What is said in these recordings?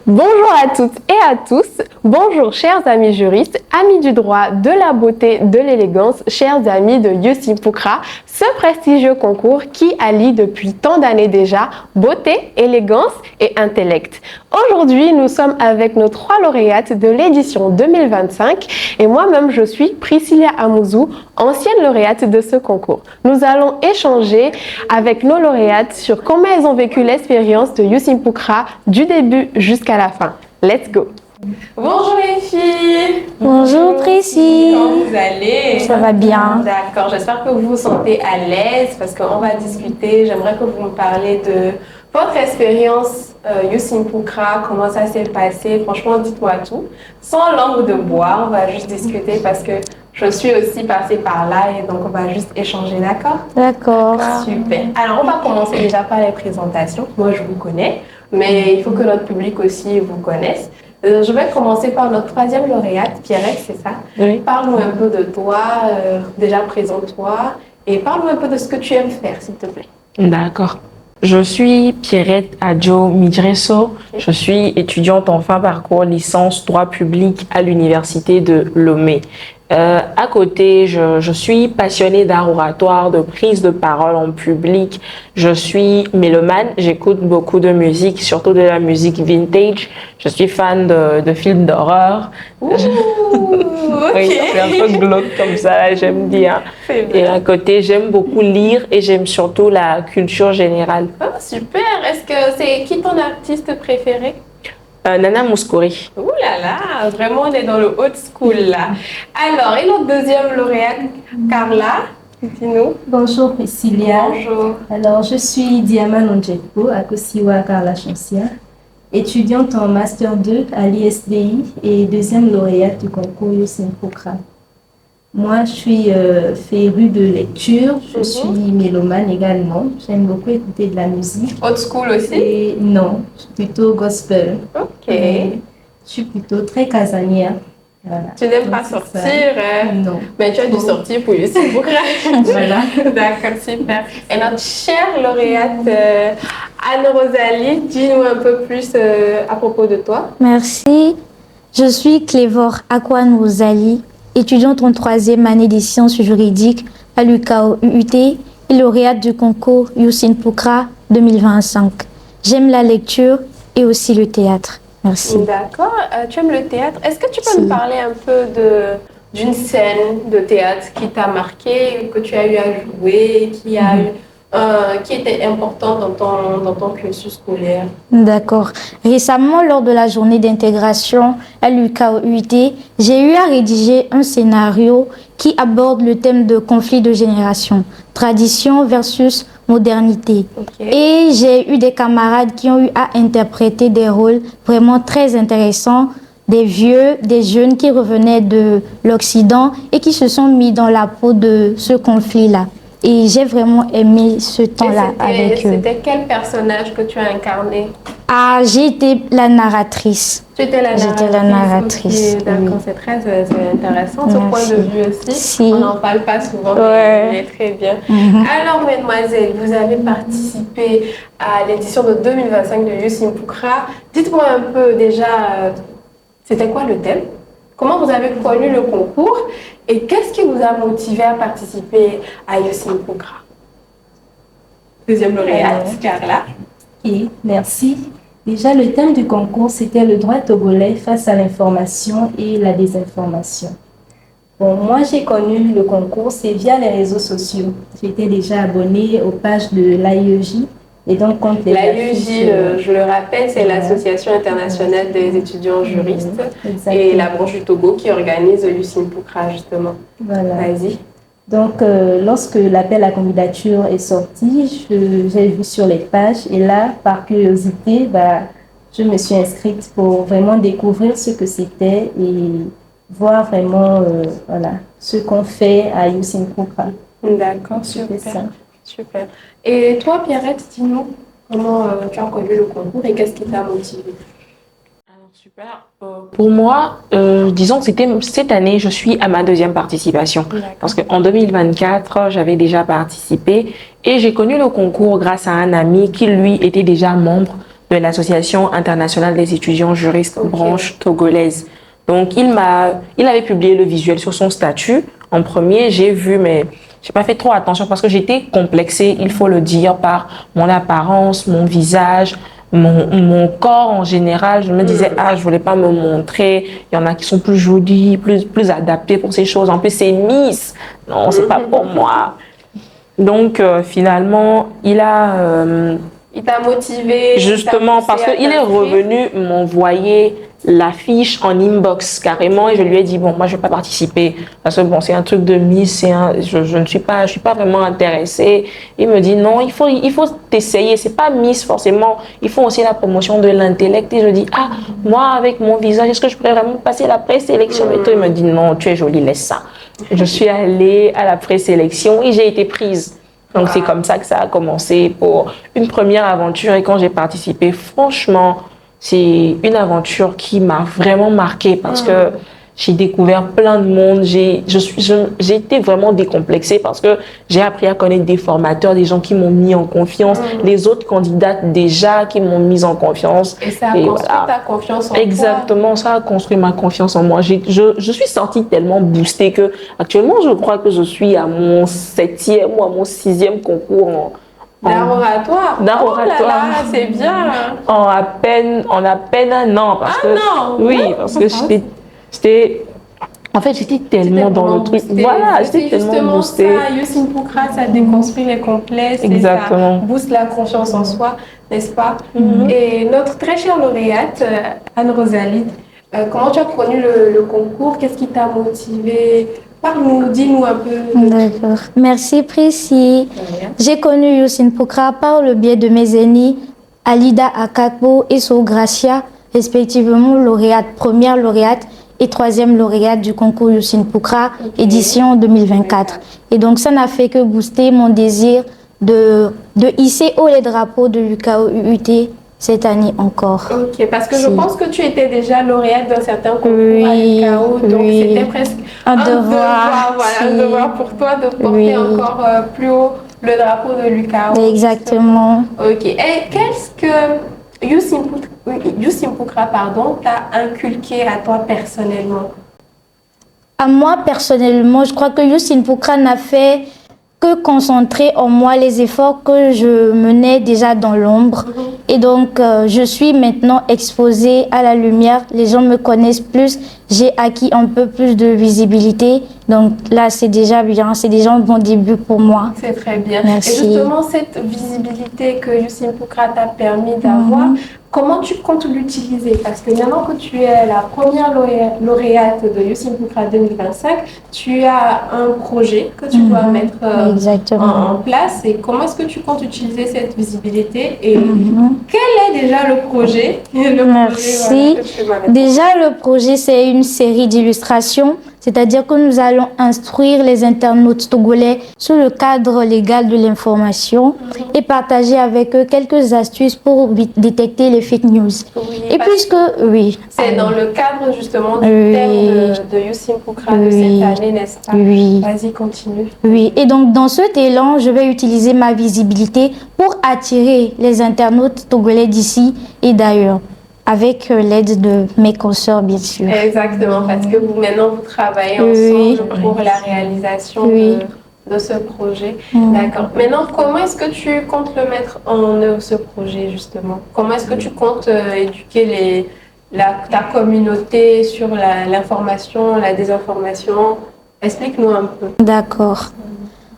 Bonjour à toutes et à tous. Bonjour chers amis juristes, amis du droit, de la beauté, de l'élégance, chers amis de UC Poukra, ce prestigieux concours qui allie depuis tant d'années déjà beauté, élégance et intellect. Aujourd'hui, nous sommes avec nos 3 lauréates de l'édition 2025 et moi-même je suis Priscilla Amouzou, ancienne lauréate de ce concours. Nous allons échanger avec nos lauréates sur comment elles ont vécu l'expérience de UC Poukra du début jusqu'à la fin. Let's go! Bonjour les filles! Bonjour Précis! Comment vous allez? Ça va bien. D'accord, j'espère que vous vous sentez à l'aise parce qu'on va discuter. J'aimerais que vous me parliez de votre expérience UC Poukra, comment ça s'est passé. Franchement, dites-moi tout. Sans langue de bois, on va juste discuter parce que je suis aussi passée par là et donc on va juste échanger, d'accord? D'accord. Super. Alors, on va commencer déjà par les présentations. Moi, je vous connais, mais il faut que notre public aussi vous connaisse. Je vais commencer par notre 3e lauréate, Pierrette, c'est ça? Oui. Parle-nous un peu de toi, déjà présente-toi et parle-nous un peu de ce que tu aimes faire, s'il te plaît. D'accord. Je suis Pierrette Adjo Midresso. Je suis étudiante en fin parcours licence droit public à l'université de Lomé. À côté, je suis passionnée d'art oratoire, de prise de parole en public. Je suis mélomane, j'écoute beaucoup de musique, surtout de la musique vintage. Je suis fan de films d'horreur. Okay. Oui, c'est un peu glauque comme ça, j'aime bien. Et à côté, j'aime beaucoup lire et j'aime surtout la culture générale. Oh, super! Est-ce que c'est qui ton artiste préféré? Nana Mouskouri. Ouh là là, vraiment on est dans le old school là. Alors, et notre 2e lauréate, Carla, dis-nous. Bonjour Priscilla. Bonjour. Alors, je suis Diama Nonjekpo à Kosiwa Carla Chansia, étudiante en Master 2 à l'ISDI et 2e lauréate du concours UC Poukra. Moi, je suis férue de lecture, je suis mélomane également. J'aime beaucoup écouter de la musique. Old school aussi? Et non, je suis plutôt gospel. Ok. Je suis plutôt très casanière. Voilà. Tu n'aimes pas Donc, sortir? ça. Non. Mais tu as dû sortir pour UC Poukra. Voilà. D'accord, super. Et notre chère lauréate Anne-Rosalie, dis-nous un peu plus à propos de toi. Merci. Je suis Clévor Akwan Rosalie, étudiante en 3e année des sciences juridiques à l'UKO UUT et lauréate du concours UC Poukra 2025. J'aime la lecture et aussi le théâtre. Merci. D'accord. Tu aimes le théâtre. Est-ce que tu peux me parler un peu d'une scène de théâtre qui t'a marqué, que tu as eu à jouer, qui était importante dans ton cursus scolaire? D'accord. Récemment, lors de la journée d'intégration à l'UKO UUT, j'ai eu à rédiger un scénario qui aborde le thème de conflit de génération, tradition versus modernité. Okay. Et j'ai eu des camarades qui ont eu à interpréter des rôles vraiment très intéressants, des vieux, des jeunes qui revenaient de l'Occident et qui se sont mis dans la peau de ce conflit-là. Et j'ai vraiment aimé ce temps-là avec eux. C'était quel personnage que tu as incarné? Ah, j'ai été la narratrice. Tu étais la narratrice. J'étais la narratrice. Okay, d'accord, oui. c'est très intéressant ce point de vue aussi. Si. On n'en parle pas souvent, Ouais. mais très bien. Alors, mesdemoiselles, vous avez participé à l'édition de 2025 de UC Poukra. Dites-moi un peu déjà, c'était quoi le thème? Comment vous avez connu le concours et qu'est-ce qui vous a motivé à participer à UC Poukra? 2e lauréate, Carla. Ok, merci. Déjà, le thème du concours, c'était le droit togolais face à l'information et la désinformation. Bon, moi, j'ai connu le concours, c'est via les réseaux sociaux. J'étais déjà abonnée aux pages de l'AIEJ. Et donc, quand l'AIEJ, je le rappelle, c'est l'Association internationale des étudiants juristes et la branche du Togo qui organise UC Poukra, justement. Voilà. Vas-y. Donc, lorsque l'appel à candidature est sorti, j'ai vu sur les pages et là, par curiosité, je me suis inscrite pour vraiment découvrir ce que c'était et voir vraiment ce qu'on fait à UC Poukra. D'accord, super. Super. Et toi, Pierrette, dis-nous comment tu as connu le concours et qu'est-ce qui t'a motivé? Alors, super. Pour moi, disons que cette année, je suis à ma 2e participation. Parce qu'en 2024, j'avais déjà participé et j'ai connu le concours grâce à un ami qui, lui, était déjà membre de l'Association internationale des étudiants juristes branche togolaise. Donc, il avait publié le visuel sur son statut. En premier, j'ai vu, mais j'ai pas fait trop attention parce que j'étais complexée, il faut le dire, par mon apparence, mon visage, mon corps en général. Je me disais, je voulais pas me montrer. Il y en a qui sont plus jolies, plus adaptées pour ces choses. En plus, c'est Miss. Non, c'est pas pour moi. Donc, finalement, il t'a motivé. Justement, parce qu'il est revenu m'envoyer l'affiche en inbox carrément et je lui ai dit, bon, moi, je vais pas participer parce que bon, c'est un truc de Miss, je suis pas vraiment intéressée. Il me dit, non, il faut t'essayer. C'est pas Miss forcément. Il faut aussi la promotion de l'intellect. Et je dis, moi, avec mon visage, est-ce que je pourrais vraiment passer la présélection et tout? Il me dit, non, tu es jolie, laisse ça. Je suis allée à la présélection et j'ai été prise. Donc, c'est comme ça que ça a commencé pour une première aventure. Et quand j'ai participé, franchement, c'est une aventure qui m'a vraiment marquée parce que j'ai découvert plein de monde. J'ai été vraiment décomplexée parce que j'ai appris à connaître des formateurs, des gens qui m'ont mis en confiance, les autres candidates déjà qui m'ont mis en confiance. Et ça a construit ta confiance en toi. Exactement, ça a construit ma confiance en moi. Je suis sortie tellement boostée que actuellement, je crois que je suis à mon 7e ou à mon 6e concours d'art oratoire. Oh là là, c'est bien. En à peine un an. Parce que, oui, parce que j'étais tellement dans le truc. Voilà, j'étais tellement boostée. Youssine Poukra, ça déconstruit les complexes. Exactement. Et ça booste la confiance en soi, n'est-ce pas? Et notre très chère lauréate, Anne-Rosalie, comment tu as connu le concours? Qu'est-ce qui t'a motivée? Parle-nous, dis-nous un peu. D'accord. Merci, Priscy. J'ai connu Youssine Poukra par le biais de mes aînés, Alida Akakbo et So Gracia, respectivement première lauréate et 3e lauréate du concours Youssine Poukra, édition 2024. Et donc, ça n'a fait que booster mon désir de hisser haut les drapeaux de l'UKO-UUT cette année encore. Ok, parce que je pense que tu étais déjà lauréate d'un certain concours à l'UKO, donc c'était presque un devoir, un devoir pour toi de porter encore plus haut le drapeau de l'UKO. Exactement. Ok, et qu'est-ce que Youssine Poukra t'a inculqué à toi personnellement? À moi personnellement, je crois que Youssine Poukra n'a fait que concentrer en moi les efforts que je menais déjà dans l'ombre. Et donc, je suis maintenant exposée à la lumière. Les gens me connaissent plus. J'ai acquis un peu plus de visibilité. Donc là, c'est déjà bien. C'est déjà un bon début pour moi. C'est très bien. Merci. Et justement, cette visibilité que Youssine Poukra t'a permis d'avoir, comment tu comptes l'utiliser? Parce que maintenant que tu es la première lauréate de Youssine Poukra 2025, tu as un projet que tu dois mettre en place. Et comment est-ce que tu comptes utiliser cette visibilité? Et quel est déjà le projet? Merci. Déjà, le projet, c'est une série d'illustrations. C'est-à-dire que nous allons instruire les internautes togolais sur le cadre légal de l'information et partager avec eux quelques astuces pour détecter les fake news. Et puisque, c'est dans le cadre justement du thème de Youssine Poukra de cette année, n'est-ce pas? Vas-y, continue. Oui, et donc dans cet élan, je vais utiliser ma visibilité pour attirer les internautes togolais d'ici et d'ailleurs, avec l'aide de mes consoeurs, bien sûr. Exactement, parce que maintenant, vous travaillez ensemble pour la réalisation de ce projet. D'accord. Maintenant, comment est-ce que tu comptes le mettre en œuvre, ce projet, justement? Comment est-ce que tu comptes éduquer ta communauté sur l'information, la désinformation? Explique-nous un peu. D'accord.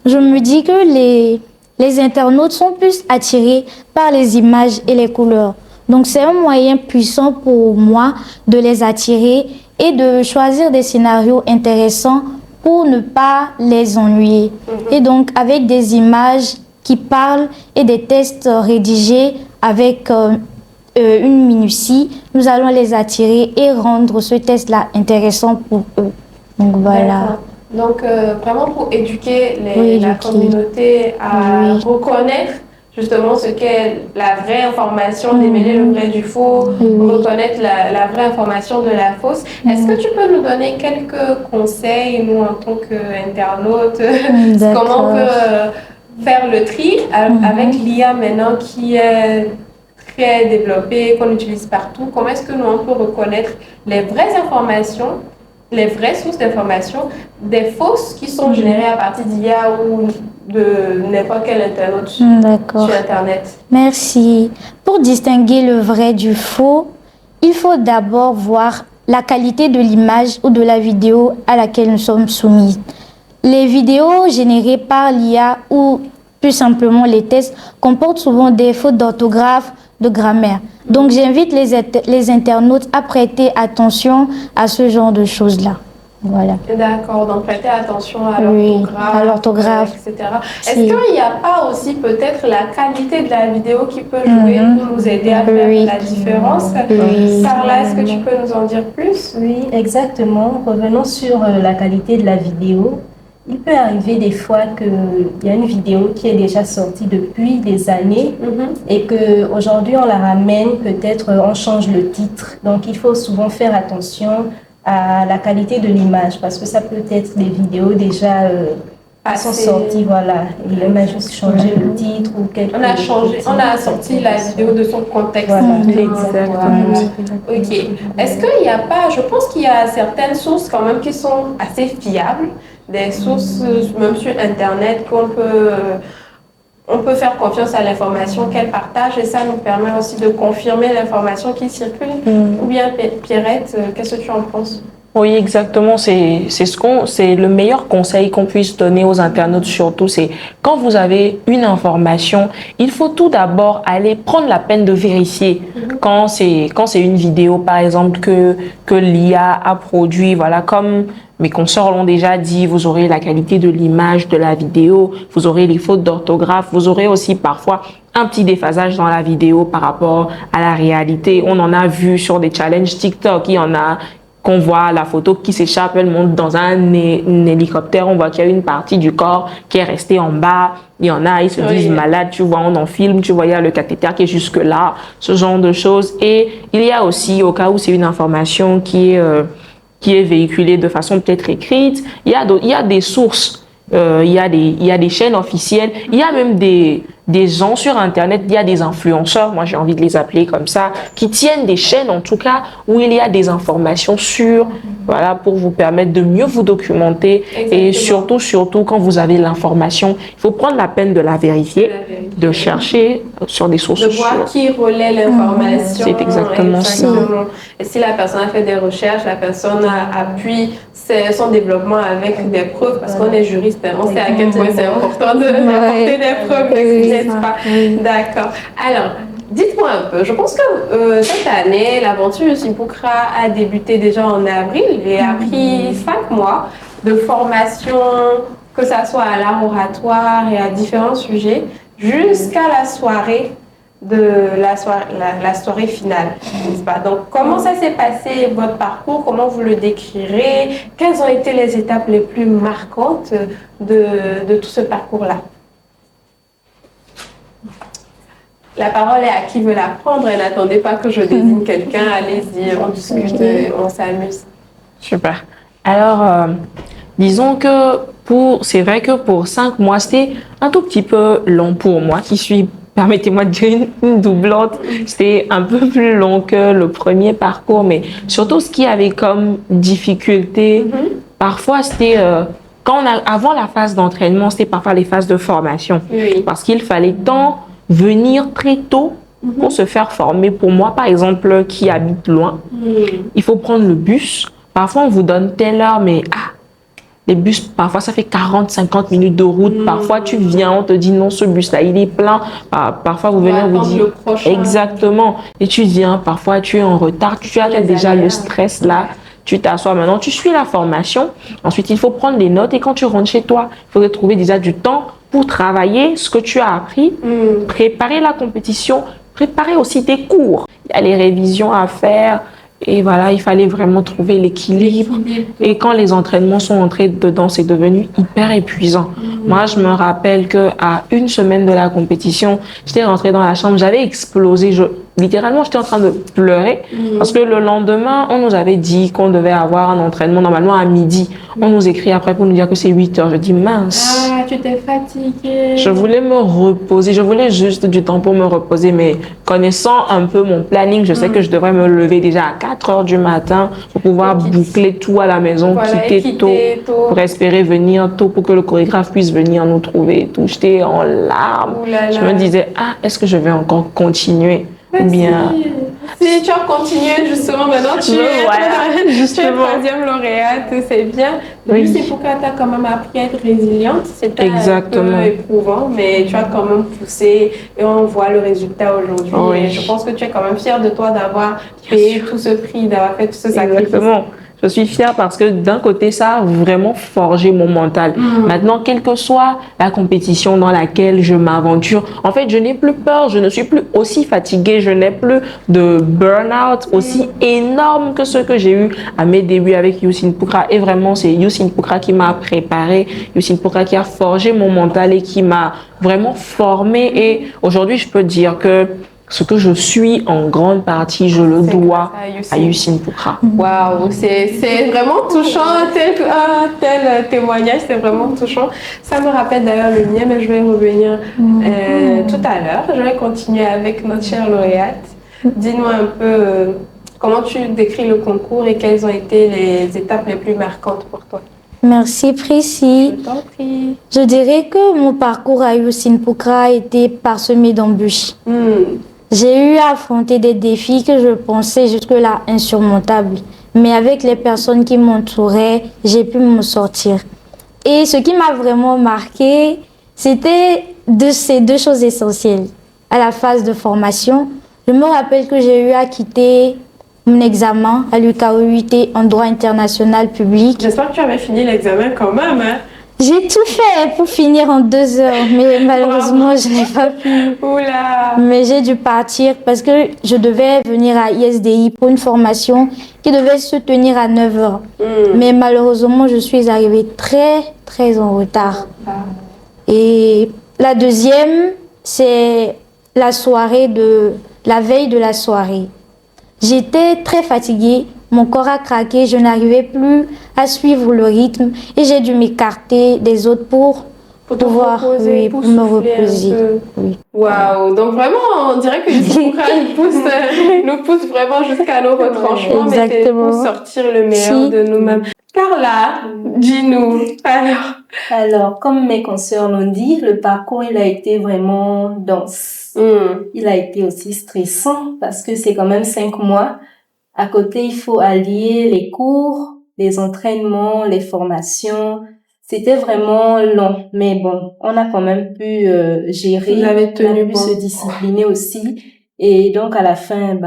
Je me dis que les internautes sont plus attirés par les images et les couleurs. Donc, c'est un moyen puissant pour moi de les attirer et de choisir des scénarios intéressants pour ne pas les ennuyer. Et donc, avec des images qui parlent et des tests rédigés avec une minutie, nous allons les attirer et rendre ce test-là intéressant pour eux. Donc, voilà. Donc, vraiment pour éduquer la communauté à reconnaître justement ce qu'est la vraie information, démêler le vrai du faux, reconnaître la vraie information de la fausse. Est-ce que tu peux nous donner quelques conseils, nous en tant qu'internautes, comment on peut faire le tri avec l'IA maintenant qui est très développé, qu'on utilise partout. Comment est-ce que nous, on peut reconnaître les vraies informations, les vraies sources d'informations, des fausses qui sont générées à partir d'IA ou de n'importe quel internaute sur Internet? Merci. Pour distinguer le vrai du faux, il faut d'abord voir la qualité de l'image ou de la vidéo à laquelle nous sommes soumis. Les vidéos générées par l'IA ou plus simplement les tests comportent souvent des fautes d'orthographe, de grammaire. Donc j'invite les internautes à prêter attention à ce genre de choses-là. Voilà. D'accord, donc prêtez attention à à l'orthographe, etc. Est-ce qu'il n'y a pas aussi peut-être la qualité de la vidéo qui peut jouer pour nous aider à faire la différence? Carla, est-ce que tu peux nous en dire plus? Oui, exactement. Revenons sur la qualité de la vidéo. Il peut arriver des fois qu'il y a une vidéo qui est déjà sortie depuis des années et qu'aujourd'hui on la ramène, peut-être on change le titre. Donc il faut souvent faire attention à la qualité de l'image parce que ça peut être des vidéos déjà qui sont sorties, voilà. Et on a juste changé le titre ou quelque chose. On a sorti la vidéo de son contexte. Voilà. Exactement. Ok. Est-ce qu'il n'y a pas, je pense qu'il y a certaines sources quand même qui sont assez fiables, des sources même sur Internet on peut faire confiance à l'information qu'elle partage et ça nous permet aussi de confirmer l'information qui circule. Ou bien Pierrette, qu'est-ce que tu en penses? Oui, exactement. C'est le meilleur conseil qu'on puisse donner aux internautes surtout. C'est quand vous avez une information, il faut tout d'abord aller prendre la peine de vérifier. Quand c'est une vidéo, par exemple, que l'IA a produit, voilà, comme mes consoeurs l'ont déjà dit, vous aurez la qualité de l'image de la vidéo, vous aurez les fautes d'orthographe, vous aurez aussi parfois un petit déphasage dans la vidéo par rapport à la réalité. On en a vu sur des challenges TikTok, il y en a qu'on voit la photo qui s'échappe, elle monte dans un hélicoptère, on voit qu'il y a une partie du corps qui est restée en bas. Il y en a, ils se disent malades, tu vois, on en filme, tu vois, il y a le cathéter qui est jusque là, ce genre de choses. Et il y a aussi, au cas où c'est une information qui est véhiculée de façon peut-être écrite, il y a des sources, il y a des chaînes officielles, il y a même des gens sur Internet, il y a des influenceurs, moi j'ai envie de les appeler comme ça, qui tiennent des chaînes en tout cas où il y a des informations sûres, voilà, pour vous permettre de mieux vous documenter. Exactement. Et surtout quand vous avez l'information, il faut prendre la peine de la vérifier, de chercher sur des sources sûres. De voir qui relaie l'information. C'est exactement ça. Et si la personne a fait des recherches, la personne appuie son développement avec des preuves, parce qu'on est juriste, on sait à quel point c'est important d'apporter des preuves, n'est-ce pas? D'accord. Alors, dites-moi un peu, je pense que cette année, l'aventure Youssine Poukra a débuté déjà en avril et a pris 5 mois de formation, que ça soit à l'art oratoire et à différents sujets, jusqu'à la soirée la soirée finale, n'est-ce pas? Donc, comment ça s'est passé, votre parcours? Comment vous le décrirez? Quelles ont été les étapes les plus marquantes de tout ce parcours-là? La parole est à qui veut la prendre et n'attendez pas que je désigne quelqu'un. Allez-y, on discute, on s'amuse. Super. Alors, disons que c'est vrai que pour 5 mois, c'était un tout petit peu long pour moi qui suis, permettez-moi de dire, une doublante. C'était un peu plus long que le premier parcours, mais surtout ce qui avait comme difficulté, parfois c'était avant la phase d'entraînement, c'était parfois les phases de formation. Oui. Parce qu'il fallait venir très tôt pour se faire former. Pour moi, par exemple, qui habite loin, il faut prendre le bus. Parfois, on vous donne telle heure, mais les bus, parfois, ça fait 40-50 minutes de route. Parfois, tu viens, on te dit non, ce bus-là, il est plein. Parfois, vous venez, on vous dit exactement. Et tu viens, parfois, tu es en retard. Tu as déjà le stress là. Tu t'assois maintenant, tu suis la formation. Ensuite, il faut prendre des notes. Et quand tu rentres chez toi, il faudrait trouver déjà du temps pour travailler ce que tu as appris, préparer la compétition, préparer aussi tes cours. Il y a les révisions à faire. Et voilà, il fallait vraiment trouver l'équilibre. Et quand les entraînements sont entrés dedans, c'est devenu hyper épuisant. Moi, je me rappelle qu'à 1 semaine de la compétition, j'étais rentrée dans la chambre, j'avais explosé. littéralement, j'étais en train de pleurer parce que le lendemain, on nous avait dit qu'on devait avoir un entraînement normalement à midi. On nous écrit après pour nous dire que c'est 8 heures. Je dis mince. Ah, tu t'es fatiguée. Je voulais me reposer, je voulais juste du temps pour me reposer, mais connaissant un peu mon planning, je sais que je devrais me lever déjà à 4 heures du matin pour pouvoir boucler tout à la maison, Voilà, quitter tôt, pour espérer venir tôt pour que le chorégraphe puisse venir nous trouver et tout. J'étais en larmes. Ouh là là. Je me disais, ah, est-ce que je vais encore continuer? Ou bien... Si tu as continué justement, maintenant tu es troisième lauréate, c'est bien. Oui. C'est pourquoi tu as quand même appris à être résiliente. C'était Exactement. un peu éprouvant, mais tu as quand même poussé et on voit le résultat aujourd'hui. Oui. Et je pense que tu es quand même fière de toi d'avoir payé tout ce prix, d'avoir fait tout ce sacrifice. Exactement. Je suis fière parce que d'un côté, ça a vraiment forgé mon mental. Maintenant, quelle que soit la compétition dans laquelle je m'aventure, en fait, je n'ai plus peur, je ne suis plus aussi fatiguée, je n'ai plus de burn-out aussi énorme que ce que j'ai eu à mes débuts avec Youssine Poukra. Et vraiment, c'est Youssine Poukra qui m'a préparé, Youssine Poukra qui a forgé mon mental et qui m'a vraiment formée. Et aujourd'hui, je peux dire que ce que je suis en grande partie, je le dois à Youssine Poukra. Waouh, c'est vraiment touchant, tel témoignage, c'est vraiment touchant. Ça me rappelle d'ailleurs le mien, mais je vais y revenir tout à l'heure. Je vais continuer avec notre chère lauréate. Dis-nous un peu comment tu décris le concours et quelles ont été les étapes les plus marquantes pour toi. Merci Priscy. Je t'en prie. Je dirais que mon parcours à Youssine Poukra a été parsemé d'embûches. J'ai eu à affronter des défis que je pensais jusque-là insurmontables. Mais avec les personnes qui m'entouraient, j'ai pu m'en sortir. Et ce qui m'a vraiment marqué, c'était ces deux choses essentielles. À la phase de formation, je me rappelle que j'ai eu à quitter mon examen à l'UKUIT en droit international public. J'espère que tu avais fini l'examen quand même, hein? J'ai tout fait pour finir en 2 heures, mais malheureusement, je n'ai pas pu. Oula! Mais j'ai dû partir parce que je devais venir à ISDI pour une formation qui devait se tenir à 9 heures. Mais malheureusement, je suis arrivée très en retard. Et la deuxième, c'est la veille de la soirée. J'étais très fatiguée. Mon corps a craqué, je n'arrivais plus à suivre le rythme et j'ai dû m'écarter des autres pour pouvoir me reposer. Oui. Waouh, donc vraiment, on dirait que Youssine Poukra nous pousse vraiment jusqu'à nos retranchements, mais c'est pour sortir le meilleur de nous-mêmes. Carla, dis-nous. Alors, comme mes consoeurs l'ont dit, le parcours, il a été vraiment dense. Il a été aussi stressant parce que c'est quand même 5 mois. À côté, il faut allier les cours, les entraînements, les formations. C'était vraiment long, mais bon, on a quand même pu gérer. Vous avez tenu on a pu se discipliner aussi. Et donc, à la fin,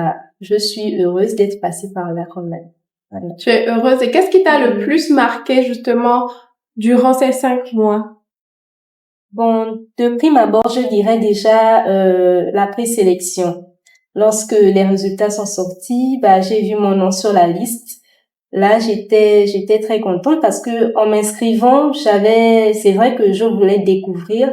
je suis heureuse d'être passée par là quand même. Voilà. Tu es heureuse. Et qu'est-ce qui t'a le plus marqué, justement, durant ces 5 mois? Bon, de prime abord, je dirais déjà la présélection. Lorsque les résultats sont sortis, j'ai vu mon nom sur la liste. Là, j'étais très contente parce que en m'inscrivant, c'est vrai que je voulais découvrir,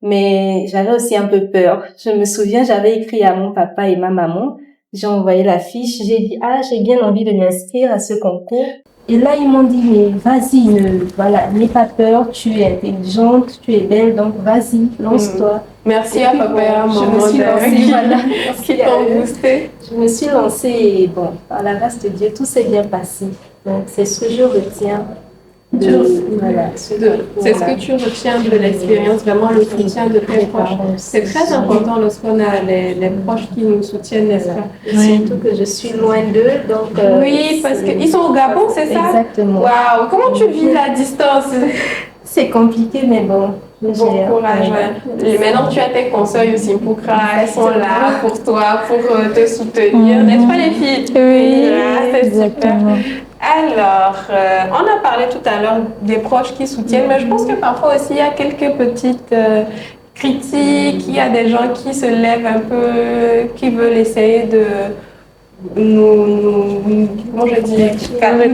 mais j'avais aussi un peu peur. Je me souviens, j'avais écrit à mon papa et ma maman. J'ai envoyé la fiche. J'ai dit, j'ai bien envie de m'inscrire à ce concours. Et là, ils m'ont dit, mais vas-y, n'aie pas peur, tu es intelligente, tu es belle, donc vas-y, lance-toi. Merci à papa et à maman qui t'ont boosté. Je me suis lancée et bon, par la grâce de Dieu, tout s'est bien passé. Donc, c'est ce que je retiens. C'est ce que tu retiens de l'expérience, vraiment le soutien de tes proches. C'est très important lorsqu'on a les proches qui nous soutiennent, n'est-ce pas? Surtout que je suis loin d'eux, donc... oui, parce qu'ils sont au Gabon, c'est ça? Exactement. Waouh, comment tu vis la distance? C'est compliqué, mais bon. Bon courage. Maintenant, tu as tes consoeurs Youssine Poukra, elles sont là pour toi, pour te soutenir. N'est-ce pas les filles? Oui, c'est super. Alors, on a parlé tout à l'heure des proches qui soutiennent, mais je pense que parfois aussi il y a quelques petites critiques, il y a des gens qui se lèvent un peu, qui veulent essayer de nous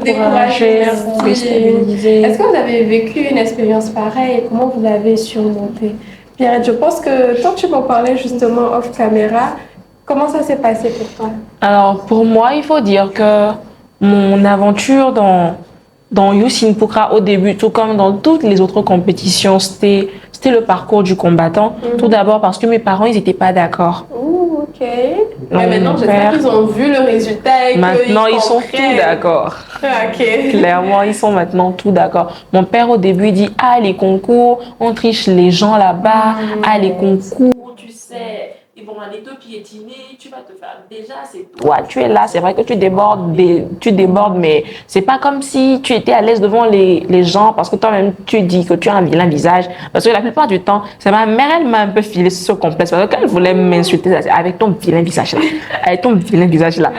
décourager. Est-ce que vous avez vécu une expérience pareille et comment vous l'avez surmontée? Pierrette, je pense que toi tu m'en parlais justement off caméra, Comment ça s'est passé pour toi? Alors, pour moi, il faut dire que mon aventure dans Youth in Pukra au début, tout comme dans toutes les autres compétitions, c'était le parcours du combattant. Tout d'abord parce que mes parents, ils n'étaient pas d'accord. Ouh, ok. Mais Donc, maintenant, mon j'espère père- qu'ils ont vu le résultat et Maintenant, qu'ils ils sont comprennent. tous d'accord. Ok. Clairement, ils sont maintenant tout d'accord. Mon père, au début, il dit, ah, les concours, on triche les gens là-bas. Ah, les concours, tu sais, ils vont aller te piétiner, tu vas te faire... Déjà, c'est toi, tu es là. C'est vrai que tu débordes, mais c'est pas comme si tu étais à l'aise devant les gens parce que toi-même, tu dis que tu as un vilain visage. Parce que la plupart du temps, c'est ma mère, elle m'a un peu filé ce complexe. Parce que quand elle voulait m'insulter avec ton vilain visage là, avec ton vilain visage là,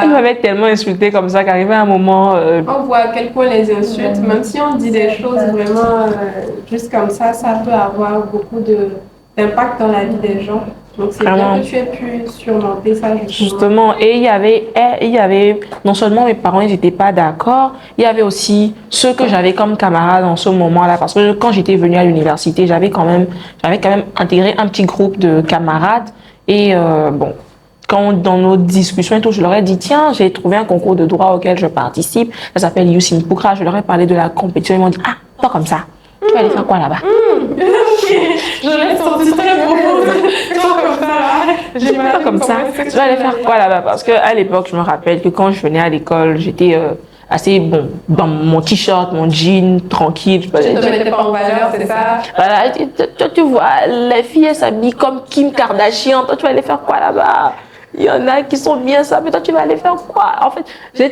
elle m'avait tellement insulté comme ça qu'arrivait un moment... On voit à quel point les insultes, même si on dit des choses vraiment juste comme ça peut avoir beaucoup d'impact dans la vie des gens. Donc c'est bien Vraiment. que tu aies pu surmonter ça justement. Justement, et il y avait non seulement mes parents, ils n'étaient pas d'accord, il y avait aussi ceux que j'avais comme camarades en ce moment-là, parce que quand j'étais venue à l'université, j'avais quand même intégré un petit groupe de camarades, et bon, dans nos discussions et tout, je leur ai dit, tiens, j'ai trouvé un concours de droit auquel je participe, ça s'appelle Youth in Pukra, je leur ai parlé de la compétition, ils m'ont dit, ah, toi comme ça, tu vas aller faire quoi là-bas? Je l'ai senti très beau. Toi comme ça, là. J'ai Pas comme ça. Tu vas aller faire quoi là-bas? Parce qu'à l'époque, je me rappelle que quand je venais à l'école, j'étais assez bon dans mon t-shirt, mon jean, tranquille. Tu ne te mettais pas en valeur, c'est ça? Voilà, tu vois, les filles elles s'habillent comme Kim Kardashian. Toi, tu vas aller faire quoi là-bas? Il y en a qui sont bien ça, mais toi, tu vas aller faire quoi? En fait,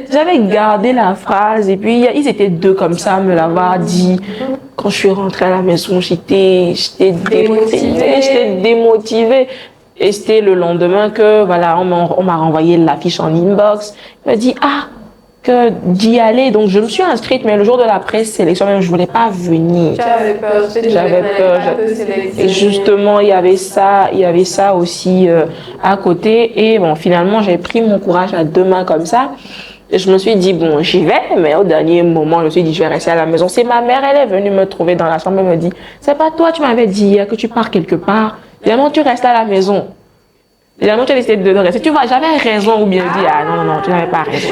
j'avais gardé la phrase et puis ils étaient deux comme ça à me l'avoir dit. Quand je suis rentrée à la maison, j'étais démotivée. J'étais démotivée. Et c'était le lendemain que, voilà, on m'a renvoyé l'affiche en inbox. Il m'a dit, ah, que d'y aller. Donc, je me suis inscrite, mais le jour de la présélection, même, je voulais pas venir. J'avais peur, J'avais peur. Et justement, il y avait ça aussi à côté. Et bon, finalement, j'ai pris mon courage à deux mains comme ça. Et je me suis dit, bon, j'y vais, mais au dernier moment, je me suis dit, je vais rester à la maison. C'est ma mère, elle est venue me trouver dans la chambre, elle me dit, c'est pas toi, tu m'avais dit hier que tu pars quelque part. Finalement, tu restes à la maison. Finalement, tu as décidé de rester. Tu vois, j'avais raison ou bien dit, ah non, tu n'avais pas raison.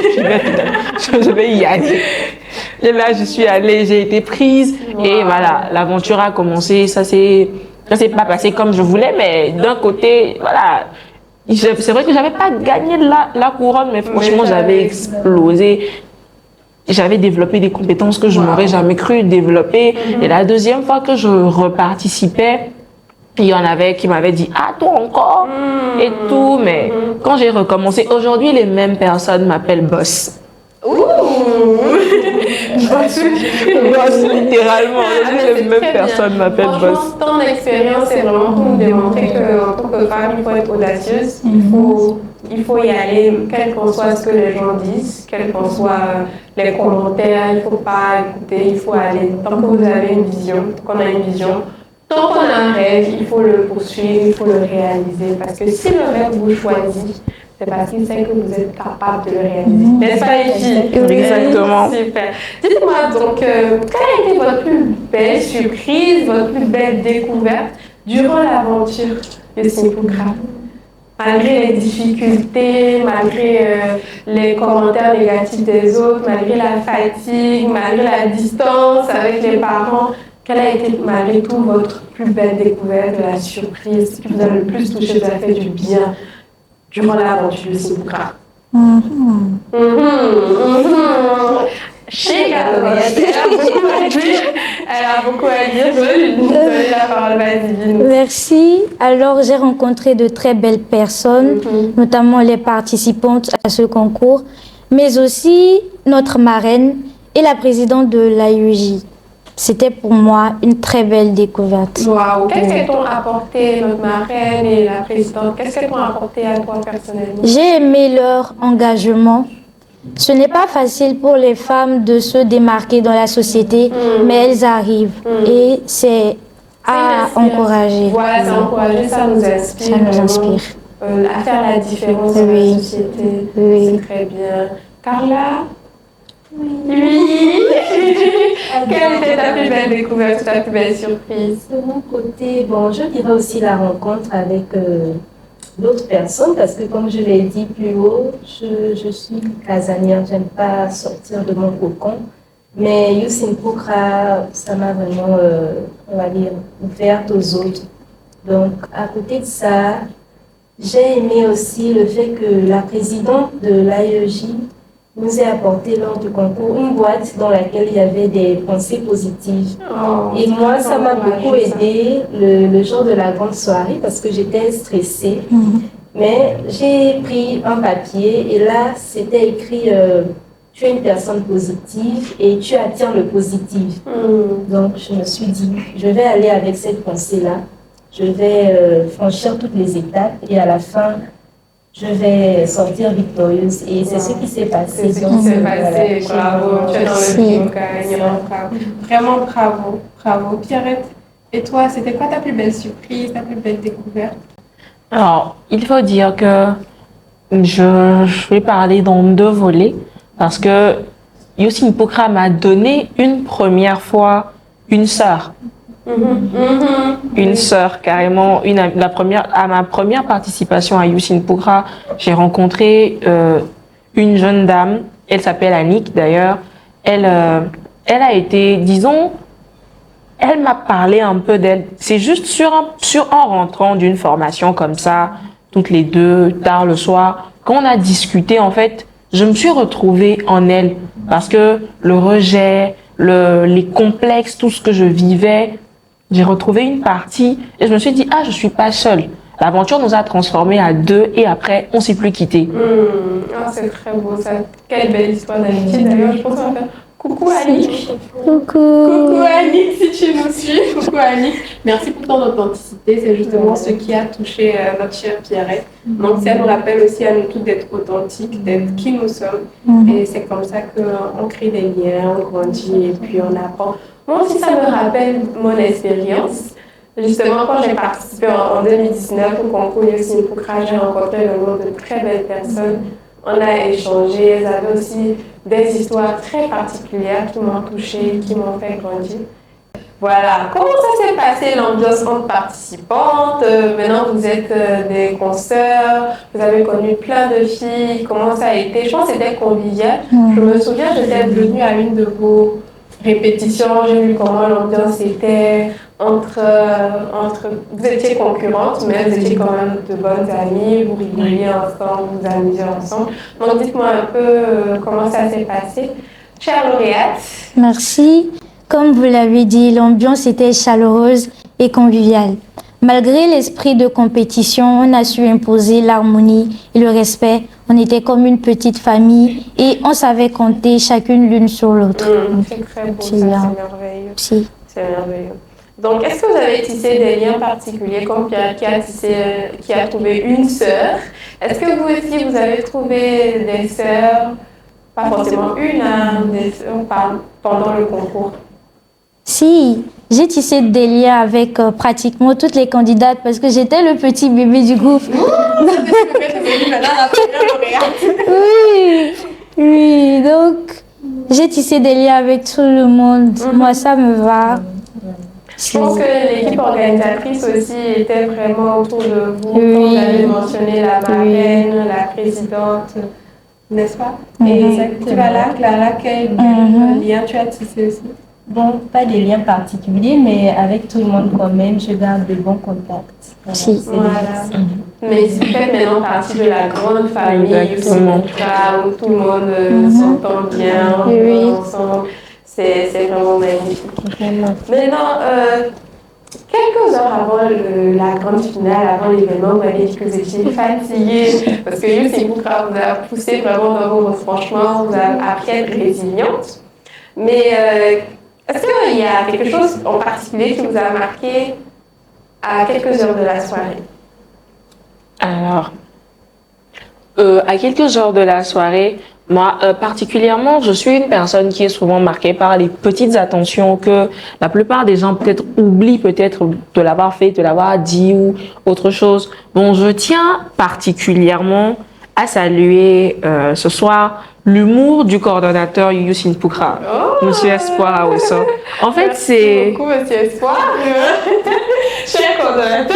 Je vais y aller. Et là, je suis allée, j'ai été prise. Et voilà, l'aventure a commencé. Ça s'est pas passé comme je voulais, mais d'un côté, voilà. C'est vrai que j'avais pas gagné la couronne, mais franchement, j'avais explosé. J'avais développé des compétences que je n'aurais jamais cru développer. Et la deuxième fois que je reparticipais, il y en avait qui m'avaient dit, ah, toi encore, et tout. Mais quand j'ai recommencé, aujourd'hui, les mêmes personnes m'appellent boss. Boss, littéralement. Les mêmes personnes m'appellent boss. Franchement, ton expérience, c'est vraiment pour nous démontrer qu'en tant que femme, il faut être audacieuse. Il faut y aller, quel qu'en soit ce que les gens disent, quels qu'en soient les commentaires. Il ne faut pas écouter, il faut aller. Tant que vous avez une vision, qu'on a une vision, tant qu'on a un rêve, il faut le poursuivre, il faut le réaliser. Parce que si le rêve vous choisit, c'est parce qu'il sait que vous êtes capable de le réaliser. N'est-ce pas, les filles? Exactement. Super. Dites-moi donc, quelle a été votre plus belle surprise, votre plus belle découverte durant l'aventure de Simpukra? Malgré les difficultés, malgré les commentaires négatifs des autres, malgré la fatigue, malgré la distance avec les parents, quelle a été malgré tout votre plus belle découverte, la surprise qui vous a le plus touché, vous a fait du bien durant l'aventure de Simpukra? Chez Gabrielle, elle a beaucoup à dire. Je vais lui donner la parole, vas-y. Merci. Alors, j'ai rencontré de très belles personnes, notamment les participantes à ce concours, mais aussi notre marraine et la présidente de l'AUJ. C'était pour moi une très belle découverte. Waouh! Qu'est-ce qu'elles t'ont apporté, notre marraine et la présidente? Qu'est-ce qu'elles t'ont apporté à toi personnellement? J'ai aimé leur engagement. Ce n'est pas facile pour les femmes de se démarquer dans la société, mais elles arrivent et c'est à encourager. Voilà, c'est encourager, ça nous inspire. Ça nous inspire. À faire la différence dans la société. C'est très bien. Carla? Oui. Quelle était ta plus belle découverte, ta plus belle surprise? De mon côté, bon, je dirais aussi la rencontre avec d'autres personnes parce que, comme je l'ai dit plus haut, je suis casanière, j'aime pas sortir de mon cocon. Mais Youssine Poukra, ça m'a vraiment, on va dire, ouverte aux autres. Donc, à côté de ça, j'ai aimé aussi le fait que la présidente de l'AEJ nous ait apporté lors du concours une boîte dans laquelle il y avait des pensées positives. Et moi, ça m'a beaucoup aidé le jour de la grande soirée parce que j'étais stressée. Mais j'ai pris un papier et là, c'était écrit tu es une personne positive et tu attires le positif. Donc, je me suis dit, je vais aller avec cette pensée-là. Je vais franchir toutes les étapes et à la fin, je vais sortir victorieuse. Et c'est ce qui s'est passé. C'est ce qui s'est passé. Bravo. Tu es dans le film gagnant. Vraiment bravo. Bravo. Pierrette, et toi, c'était quoi ta plus belle surprise, ta plus belle découverte? Alors, il faut dire que je vais parler dans deux volets parce que Youssine Poukra m'a donné une première fois une sœur. Une sœur, carrément. À ma première participation à Youssine Poukra, j'ai rencontré une jeune dame. Elle s'appelle Annick, d'ailleurs. Elle a été, disons, elle m'a parlé un peu d'elle. C'est juste en rentrant d'une formation comme ça, toutes les deux, tard le soir, quand on a discuté, en fait, je me suis retrouvée en elle. Parce que le rejet, les complexes, tout ce que je vivais, j'ai retrouvé une partie et je me suis dit, je suis pas seule. L'aventure nous a transformés à deux et après, on s'est plus quittés. C'est très beau ça. Quelle belle histoire d'amitié. D'ailleurs, je pense qu'on va faire coucou Annick. Coucou Annick, si tu nous suis. Coucou Annick. Merci pour ton authenticité. C'est justement ce qui a touché notre chère Pierrette. Donc, ça nous rappelle aussi à nous tous d'être authentiques, d'être qui nous sommes. Et c'est comme ça qu'on crée des liens, on grandit et puis on apprend. Moi aussi, ça me rappelle mon expérience. Justement, quand j'ai participé en 2019 au concours Youssine Poukra, j'ai rencontré le nom de très belles personnes. On a échangé, elles avaient aussi des histoires très particulières qui m'ont touchée, qui m'ont fait grandir. Voilà, comment ça s'est passé l'ambiance entre participantes? Maintenant, vous êtes des consoeurs, vous avez connu plein de filles. Comment ça a été? Je pense que c'était convivial. Je me souviens, j'étais venue à une de vos répétitions, j'ai vu comment l'ambiance était vous étiez concurrentes, mais vous étiez quand même de bonnes amies, vous rigoliez ensemble, vous amusiez ensemble. Donc dites-moi un peu comment ça s'est passé. Chère lauréate. Merci. Comme vous l'avez dit, l'ambiance était chaleureuse et conviviale. Malgré l'esprit de compétition, on a su imposer l'harmonie et le respect. On était comme une petite famille et on savait compter chacune l'une sur l'autre. C'est très beau, c'est merveilleux. C'est merveilleux. Donc, est-ce que vous avez tissé des liens particuliers comme Pierre qui a trouvé une sœur? Est-ce que vous aussi, vous avez trouvé des sœurs, pas forcément une, des sœurs pendant le concours? Si, j'ai tissé des liens avec pratiquement toutes les candidates parce que j'étais le petit bébé du groupe. Oui, donc j'ai tissé des liens avec tout le monde. Moi, ça me va. Je pense que l'équipe organisatrice aussi était vraiment autour de vous. Quand vous avez mentionné la marraine, la présidente, n'est-ce pas? Et tu vas là, Clara, quel lien tu as tissé aussi? Bon, pas de lien particulier, mais avec tout le monde quand même, je garde de bons contacts. Voilà. Mais c'est fait maintenant partie de la grande famille où tout le monde s'entend bien, ensemble. C'est vraiment magnifique. Maintenant, quelques heures avant la grande finale, avant l'événement, vous m'avez dit que vous étiez fatiguée parce que Youssine Poukra vous a poussé vraiment dans vos retranchements, vous a appris à être résiliente. Mais est-ce qu'il y a quelque chose en particulier qui vous a marqué à quelques heures de la soirée? Alors, à quelques heures de la soirée, moi, particulièrement, je suis une personne qui est souvent marquée par les petites attentions que la plupart des gens peut-être oublient peut-être de l'avoir fait, de l'avoir dit ou autre chose. Bon, je tiens particulièrement à saluer ce soir l'humour du coordonnateur Youssine Poukra, Monsieur Espoir Aweso. En fait, Merci beaucoup, Monsieur Espoir. Cher coordonnateur.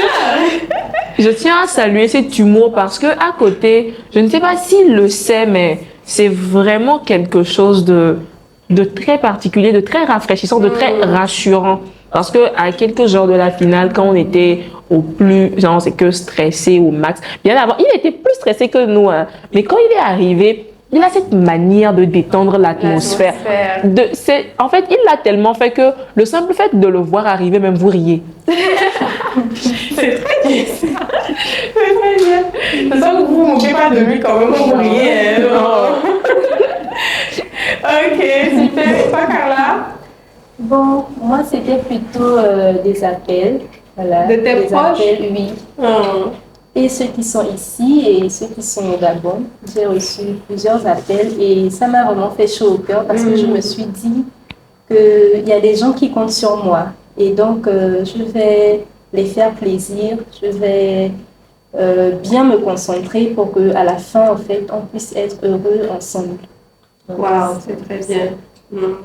Je tiens à saluer cet humour parce que à côté, je ne sais pas s'il le sait, mais c'est vraiment quelque chose de très particulier, de très rafraîchissant, de très rassurant. Parce que à quelques heures de la finale, quand on était au plus, genre, c'est que stressé au max, bien avant, il était plus stressé que nous, hein. Mais quand il est arrivé, il a cette manière de détendre l'atmosphère. En fait, il l'a tellement fait que le simple fait de le voir arriver, même vous riez. C'est très bien. C'est très bien. C'est ça que vous ne moquez pas de lui quand même, vous riez. Ok, super. Et toi, Carla? Bon, moi, c'était plutôt des appels. Voilà, De tes des proches? appels, oui. Oh. Et ceux qui sont ici et ceux qui sont au Gabon, j'ai reçu plusieurs appels et ça m'a vraiment fait chaud au cœur parce que je me suis dit qu'il y a des gens qui comptent sur moi. Et donc, je vais les faire plaisir, je vais bien me concentrer pour qu'à la fin, en fait, on puisse être heureux ensemble. Wow, c'est très bien.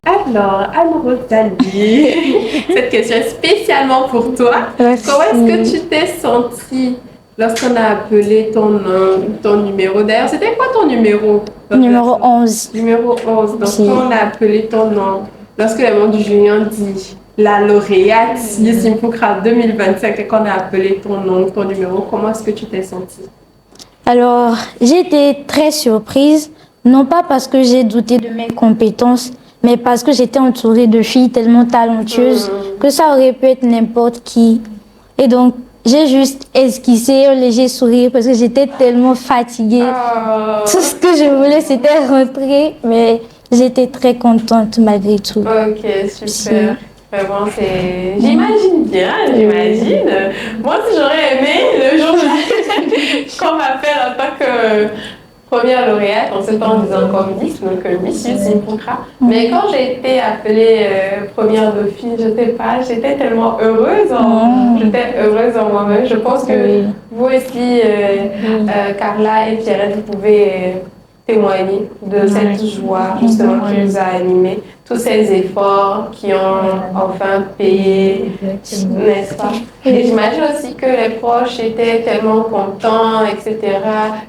Alors, Anne-Rosalie, cette question est spécialement pour toi. Merci. Comment est-ce que tu t'es sentie lorsqu'on a appelé ton nom, ton numéro? D'ailleurs, c'était quoi ton numéro? Numéro 11. Numéro 11. Donc, Si. quand on a appelé ton nom, lorsque le nom du jury ont dit la lauréate Youssine Poukra 2025 et qu'on a appelé ton nom, ton numéro, comment est-ce que tu t'es sentie? Alors, j'ai été très surprise, non pas parce que j'ai douté de mes compétences, mais parce que j'étais entourée de filles tellement talentueuses que ça aurait pu être n'importe qui. Et donc, j'ai juste esquissé un léger sourire parce que j'étais tellement fatiguée. Tout ce que je voulais, c'était rentrer, mais j'étais très contente malgré tout. Ok, super. Vraiment, c'est... J'imagine bien, j'imagine. Moi aussi, j'aurais aimé le jour qu'on m'appelle en tant que première lauréate, on s'est pas en disant comme Miss, donc Miss Youssine Poukra. Mais quand j'ai été appelée première dauphine, je sais pas, j'étais tellement heureuse, j'étais heureuse en moi-même. Je pense que vous aussi, Carla et Pierrette, vous pouvez témoigner de cette joie justement qui nous a animés, tous ces efforts qui ont enfin payé, n'est-ce pas? Et j'imagine aussi que les proches étaient tellement contents, etc.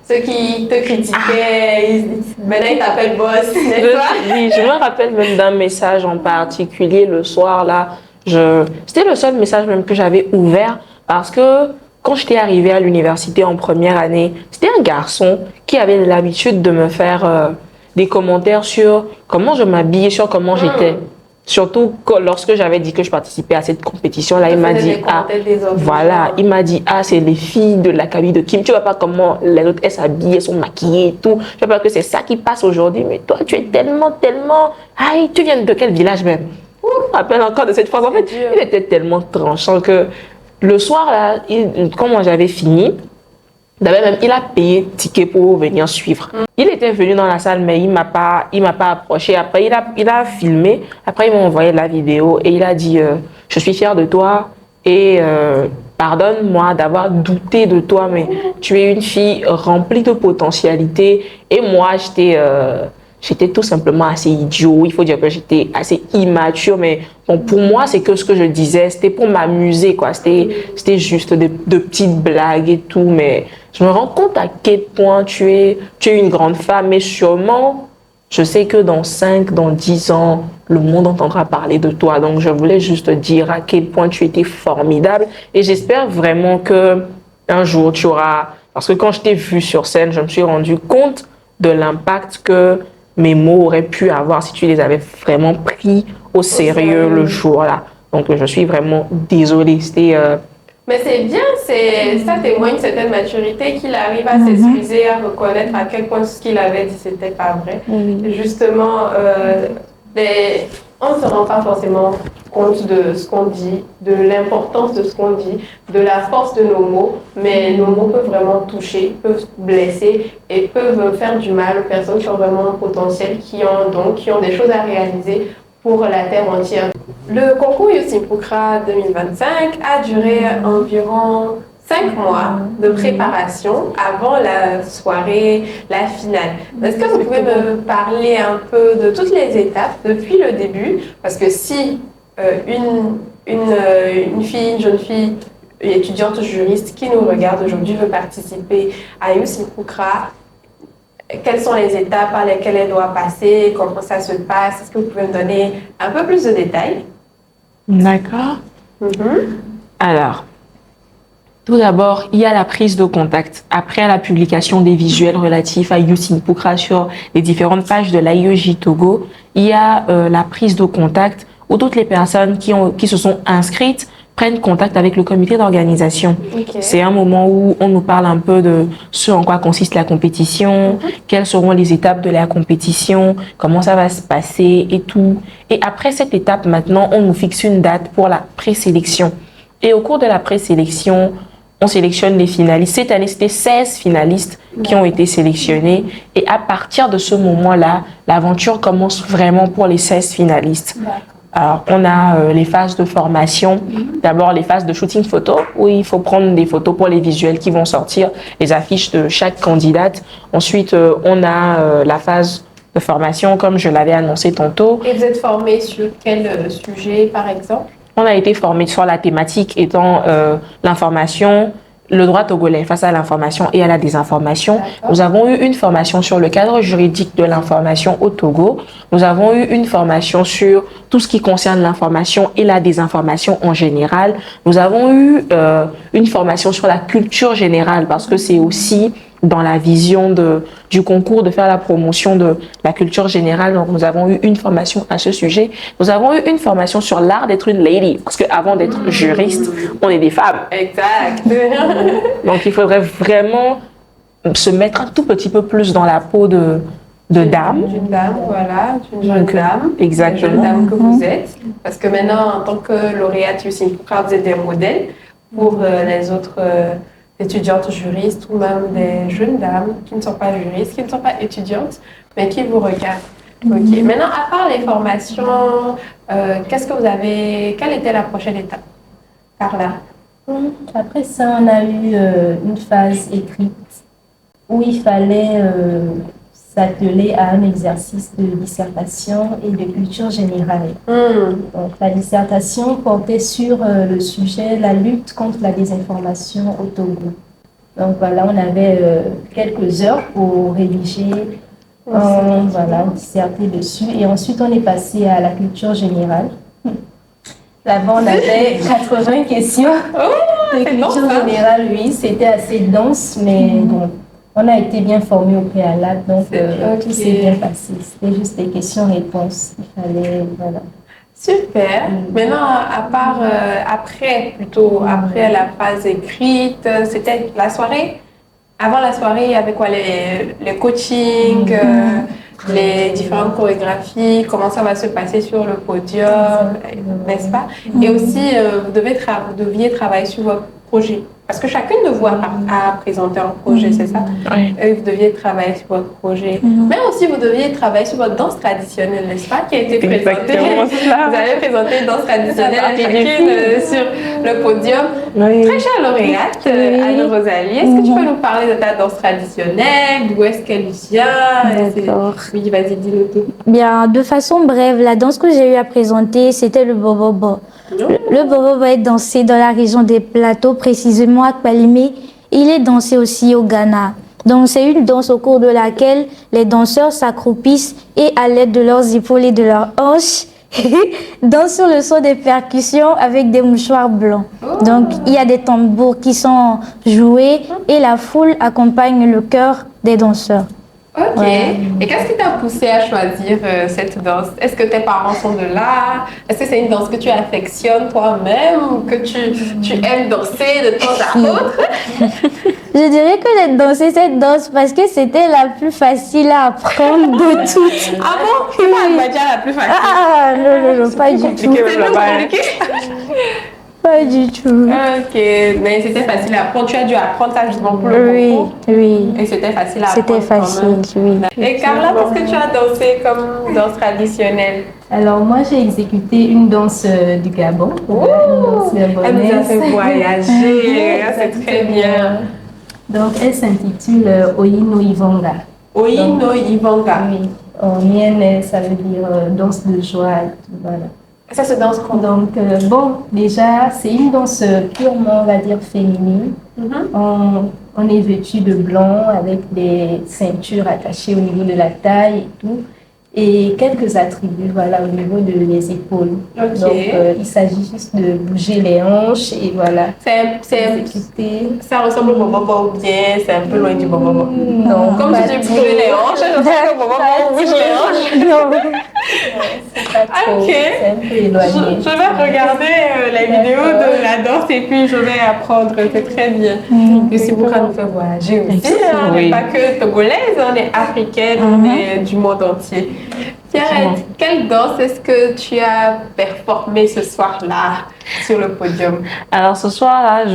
Ceux qui te critiquaient, maintenant ils t'appellent boss, n'est-ce pas? Oui, je me rappelle même d'un message en particulier le soir là. C'était le seul message même que j'avais ouvert parce que quand j'étais arrivée à l'université en première année, c'était un garçon qui avait l'habitude de me faire des commentaires sur comment je m'habillais, sur comment j'étais. Surtout lorsque j'avais dit que je participais à cette compétition-là, il m'a dit, voilà, il m'a dit, c'est les filles de l'académie de Kim, tu vois pas comment les autres elles s'habillent, elles sont maquillées et tout. Je vois pas que c'est ça qui passe aujourd'hui, mais toi, tu es tellement, tu viens de quel village même? Je me rappelle encore de cette phrase. En fait, il était tellement tranchant que le soir, là, quand moi j'avais fini, d'abord même, il a payé ticket pour venir suivre. Il était venu dans la salle, mais il m'a pas approché. Après, il a filmé. Après, il m'a envoyé la vidéo et il a dit je suis fier de toi et pardonne-moi d'avoir douté de toi, mais tu es une fille remplie de potentialité. Et moi, j'étais tout simplement assez idiot. Il faut dire que j'étais assez immature, mais bon, pour moi, c'est que ce que je disais, c'était pour m'amuser, quoi. C'était juste de petites blagues et tout, mais je me rends compte à quel point tu es une grande femme, mais sûrement, je sais que dans 5, dans 10 ans, le monde entendra parler de toi. Donc, je voulais juste dire à quel point tu étais formidable et j'espère vraiment que un jour tu auras, parce que quand je t'ai vue sur scène, je me suis rendu compte de l'impact que mes mots auraient pu avoir si tu les avais vraiment pris au sérieux le jour-là. Donc, je suis vraiment désolée. Mais c'est bien, ça témoigne une certaine maturité qu'il arrive à s'excuser, à reconnaître à quel point ce qu'il avait dit, c'était pas vrai. Justement, on ne se rend pas forcément compte de ce qu'on dit, de l'importance de ce qu'on dit, de la force de nos mots, mais nos mots peuvent vraiment toucher, peuvent blesser et peuvent faire du mal aux personnes qui ont vraiment un potentiel, qui ont des choses à réaliser pour la terre entière. Le concours Youssine Poukra 2025 a duré environ 5 mois de préparation avant la soirée, la finale. Est-ce que vous pouvez me parler un peu de toutes les étapes depuis le début? Parce que si une jeune fille étudiante juriste qui nous regarde aujourd'hui veut participer à Youth in Pukra, quelles sont les étapes par lesquelles elle doit passer, comment ça se passe? Est-ce que vous pouvez me donner un peu plus de détails? D'accord. Alors, tout d'abord, il y a la prise de contact. Après la publication des visuels relatifs à Youth in Pukra sur les différentes pages de l'AIEJ Togo, il y a la prise de contact où toutes les personnes qui se sont inscrites prennent contact avec le comité d'organisation. Okay. C'est un moment où on nous parle un peu de ce en quoi consiste la compétition, quelles seront les étapes de la compétition, comment ça va se passer et tout. Et après cette étape, maintenant, on nous fixe une date pour la présélection. Et au cours de la présélection, on sélectionne les finalistes. Cette année, c'était 16 finalistes qui ont été sélectionnés. Et à partir de ce moment-là, l'aventure commence vraiment pour les 16 finalistes. Alors, on a les phases de formation. D'abord, les phases de shooting photo, où il faut prendre des photos pour les visuels qui vont sortir, les affiches de chaque candidate. Ensuite, on a la phase de formation, comme je l'avais annoncé tantôt. Et vous êtes formé sur quel sujet, par exemple? On a été formé sur la thématique étant l'information, le droit togolais face à l'information et à la désinformation. Nous avons eu une formation sur le cadre juridique de l'information au Togo. Nous avons eu une formation sur tout ce qui concerne l'information et la désinformation en général. Nous avons eu une formation sur la culture générale parce que c'est aussi dans la vision du concours de faire la promotion de la culture générale. Donc, nous avons eu une formation à ce sujet. Nous avons eu une formation sur l'art d'être une lady, parce qu'avant d'être juriste, on est des femmes. Exact. Donc, il faudrait vraiment se mettre un tout petit peu plus dans la peau de dame. D'une dame, voilà, d'une jeune dame. Exactement. Une jeune dame que vous êtes. Parce que maintenant, en tant que lauréate Youth in Pukra, vous êtes des modèles pour les autres étudiantes juristes ou même des jeunes dames qui ne sont pas juristes, qui ne sont pas étudiantes, mais qui vous regardent. Ok. Maintenant, à part les formations, qu'est-ce que vous avez, quelle était la prochaine étape, Carla? Après ça, on a eu une phase écrite où il fallait s'atteler à un exercice de dissertation et de culture générale. Donc, la dissertation portait sur le sujet la lutte contre la désinformation au Togo. Donc voilà, on avait quelques heures pour rédiger, voilà, disserter dessus. Et ensuite, on est passé à la culture générale. Là-bas, on avait 80 questions de culture générale, oui, c'était assez dense, mais bon. On a été bien formés au préalable, donc tout s'est bien passé. C'était juste des questions-réponses. Il fallait, voilà. Super. Maintenant, à part, après la phase écrite, c'était la soirée. Avant la soirée, il y avait quoi? Les coachings, les différentes chorégraphies, comment ça va se passer sur le podium, n'est-ce pas? Et aussi, vous deviez travailler sur votre projet. Parce que chacune de vous a présenté un projet, c'est ça? Oui. Et vous deviez travailler sur votre projet. Mais aussi, vous deviez travailler sur votre danse traditionnelle, n'est-ce pas? Qui a été présentée. Vous avez présenté une danse traditionnelle à chacune sur le podium. Oui. Très chère lauréate, Anne-Rosalie, est-ce que tu peux nous parler de ta danse traditionnelle? D'où est-ce qu'elle vient? D'accord. Oui, vas-y, dis-le tout. Bien, de façon brève, la danse que j'ai eu à présenter, c'était le bobobo. Le bobobo est dansé dans la région des Plateaux, précisément à Kpalimé. Il est dansé aussi au Ghana. Donc, c'est une danse au cours de laquelle les danseurs s'accroupissent et à l'aide de leurs épaules et de leurs hanches, dansent sur le son des percussions avec des mouchoirs blancs. Donc, il y a des tambours qui sont joués et la foule accompagne le chœur des danseurs. Ok. Et qu'est-ce qui t'a poussé à choisir cette danse? Est-ce que tes parents sont de là? Est-ce que c'est une danse que tu affectionnes toi-même ou que tu aimes danser de temps à autre? Je dirais que j'ai dansé cette danse parce que c'était la plus facile à apprendre de toutes. Ah bon? C'est pas Admadja la plus facile? Ah non, pas du tout. C'est plus compliqué? Pas du tout. Ok, mais c'était facile à apprendre. Tu as dû apprendre ça justement pour le concours? Oui. Et c'était facile à apprendre. C'était facile, oui. Et Carla, qu'est-ce que tu as dansé comme danse traditionnelle? Alors moi, j'ai exécuté une danse du Gabon. Elle nous a fait voyager, c'est très bien. Donc elle s'intitule Oyino Ivanga. Oyino Ivanga. Oui, en mienne, ça veut dire danse de joie. Voilà. Ça se danse comment? Donc, bon, déjà, c'est une danse purement, on va dire, féminine. On est vêtu de blanc avec des ceintures attachées au niveau de la taille et tout. Et quelques attributs, voilà, au niveau des épaules. Ok. Donc, il s'agit juste de bouger les hanches et voilà. Exécuter. Ça ressemble au bobo ou bien c'est un peu loin du bobo? Non, Comme pas si tu trop. bougeais les hanches, je sais que bobo bouge les hanches. Non. C'est pas trop. Ok. C'est un peu éloigné. Je vais regarder la vidéo de la danse et puis je vais apprendre. C'est très bien. Yossi Poukra nous fait voyager aussi. On n'est Oui. pas que togolaise, on est africaine, on est du monde entier. Pierrette, quelle danse est-ce que tu as performé ce soir-là sur le podium? Alors ce soir-là,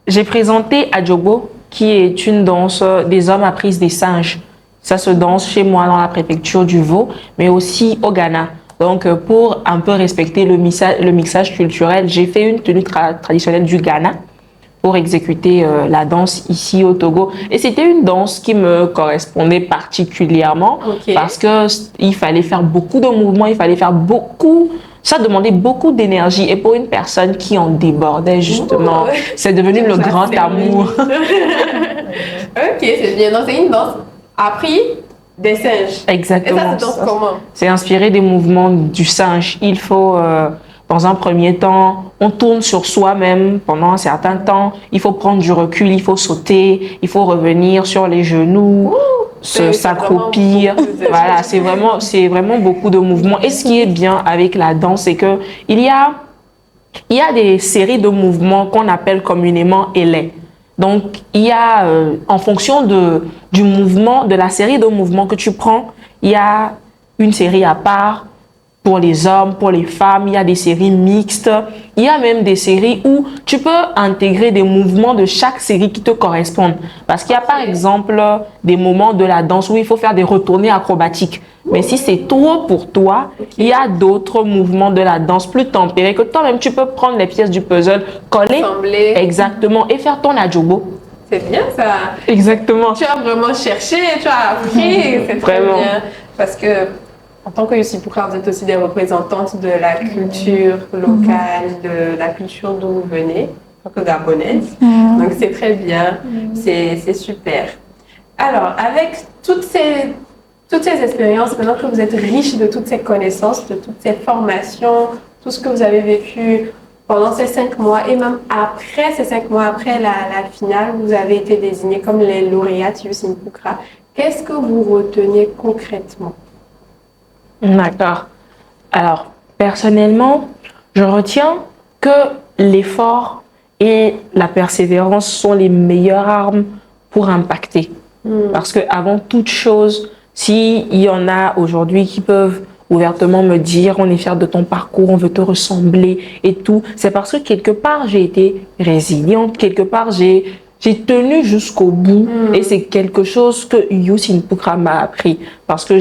j'ai présenté Adjobo, qui est une danse des hommes à prise des singes. Ça se danse chez moi dans la préfecture du Vaud, mais aussi au Ghana. Donc pour un peu respecter le mixage culturel, j'ai fait une tenue traditionnelle du Ghana pour exécuter la danse ici au Togo. Et c'était une danse qui me correspondait particulièrement parce que il fallait faire beaucoup de mouvements, il fallait faire beaucoup. Ça demandait beaucoup d'énergie et pour une personne qui en débordait justement, c'est devenu le grand amour. Ok, c'est bien. Donc c'est une danse appris des singes. Exactement. Et ça se danse comment? C'est inspiré des mouvements du singe. Il faut, dans un premier temps, on tourne sur soi-même pendant un certain temps. Il faut prendre du recul, il faut sauter, il faut revenir sur les genoux, s'accroupir. Voilà, c'est vraiment beaucoup de mouvements. Et ce qui est bien avec la danse, c'est que il y a des séries de mouvements qu'on appelle communément élais. Donc, il y a, en fonction du mouvement, de la série de mouvements que tu prends, il y a une série à part pour les hommes, pour les femmes, il y a des séries mixtes, il y a même des séries où tu peux intégrer des mouvements de chaque série qui te correspondent. Parce qu'il y a par exemple des moments de la danse où il faut faire des retournées acrobatiques. Mais si c'est trop pour toi, il y a d'autres mouvements de la danse plus tempérés que toi-même tu peux prendre les pièces du puzzle, coller Assembler. exactement et faire ton adjobo. C'est bien ça. Exactement. Tu as vraiment cherché, tu as appris, c'est très Vraiment. bien. Parce que, en tant que Yossi Poukra, vous êtes aussi des représentantes de la culture locale, de la culture d'où vous venez, en tant que gabonaise. Donc c'est très bien, c'est super. Alors, avec toutes ces expériences, maintenant que vous êtes riche de toutes ces connaissances, de toutes ces formations, tout ce que vous avez vécu pendant ces 5 mois et même après ces 5 mois, après la finale, vous avez été désignés comme les lauréates Yossi Poukra. Qu'est-ce que vous retenez concrètement? D'accord. Alors, personnellement, je retiens que l'effort et la persévérance sont les meilleures armes pour impacter. Parce que avant toute chose, s'il y en a aujourd'hui qui peuvent ouvertement me dire on est fier de ton parcours, on veut te ressembler et tout, c'est parce que quelque part j'ai été résiliente, quelque part j'ai tenu jusqu'au bout et c'est quelque chose que Yossi Poukra m'a appris parce que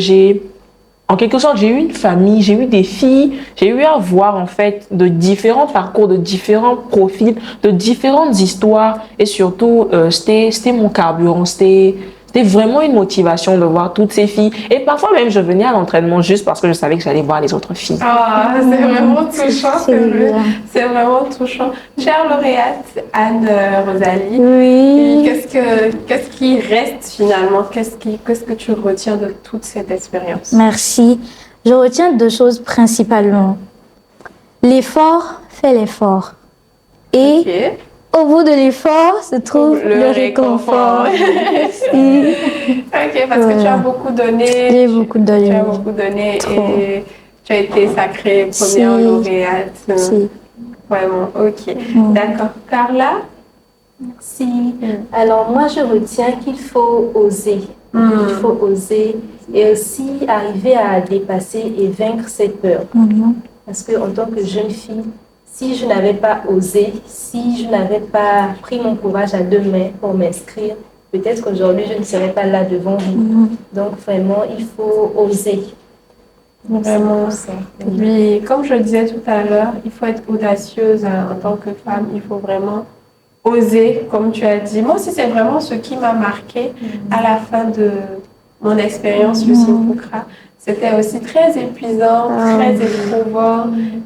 en quelque sorte, j'ai eu une famille, j'ai eu des filles, j'ai eu à voir en fait de différents parcours, de différents profils, de différentes histoires et surtout, c'était mon carburant, c'était vraiment une motivation de voir toutes ces filles. Et parfois même, je venais à l'entraînement juste parce que je savais que j'allais voir les autres filles. Ah, c'est vraiment touchant, c'est vraiment touchant. Chère lauréate Anne-Rosalie, Oui. qu'est-ce qui reste finalement? Qu'est-ce que tu retiens de toute cette expérience? Merci. Je retiens 2 choses principalement. L'effort fait l'effort. Et Ok. au bout de l'effort se trouve le réconfort. Merci. Ok, parce que tu as beaucoup donné. J'ai beaucoup donné. Tu as beaucoup donné Trop. et tu as été sacrée première Si. lauréate. Si. Vraiment, ok. D'accord. Carla? Si. Alors moi, je retiens qu'il faut oser. Il faut oser et aussi arriver à dépasser et vaincre cette peur. Parce qu'en tant que jeune fille, si je n'avais pas osé, si je n'avais pas pris mon courage à 2 mains pour m'inscrire, peut-être qu'aujourd'hui, je ne serais pas là devant vous. Donc vraiment, il faut oser. Vraiment. C'est ça. Puis, comme je le disais tout à l'heure, il faut être audacieuse en tant que femme. Il faut vraiment oser, comme tu as dit. Moi aussi, c'est vraiment ce qui m'a marqué à la fin de mon expérience Yossi Poukra. C'était aussi très épuisant, très éprouvant.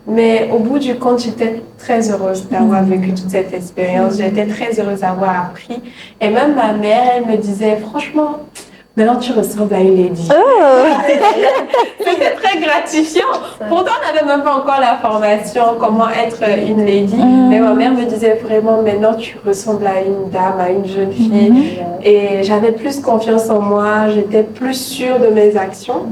Mais au bout du compte, j'étais très heureuse d'avoir vécu toute cette expérience. J'étais très heureuse d'avoir appris. Et même ma mère, elle me disait, franchement, maintenant tu ressembles à une lady. C'était très gratifiant. Pourtant, on n'avait même pas encore la formation, comment être une lady. Mais ma mère me disait vraiment, maintenant tu ressembles à une dame, à une jeune fille. Et j'avais plus confiance en moi, j'étais plus sûre de mes actions.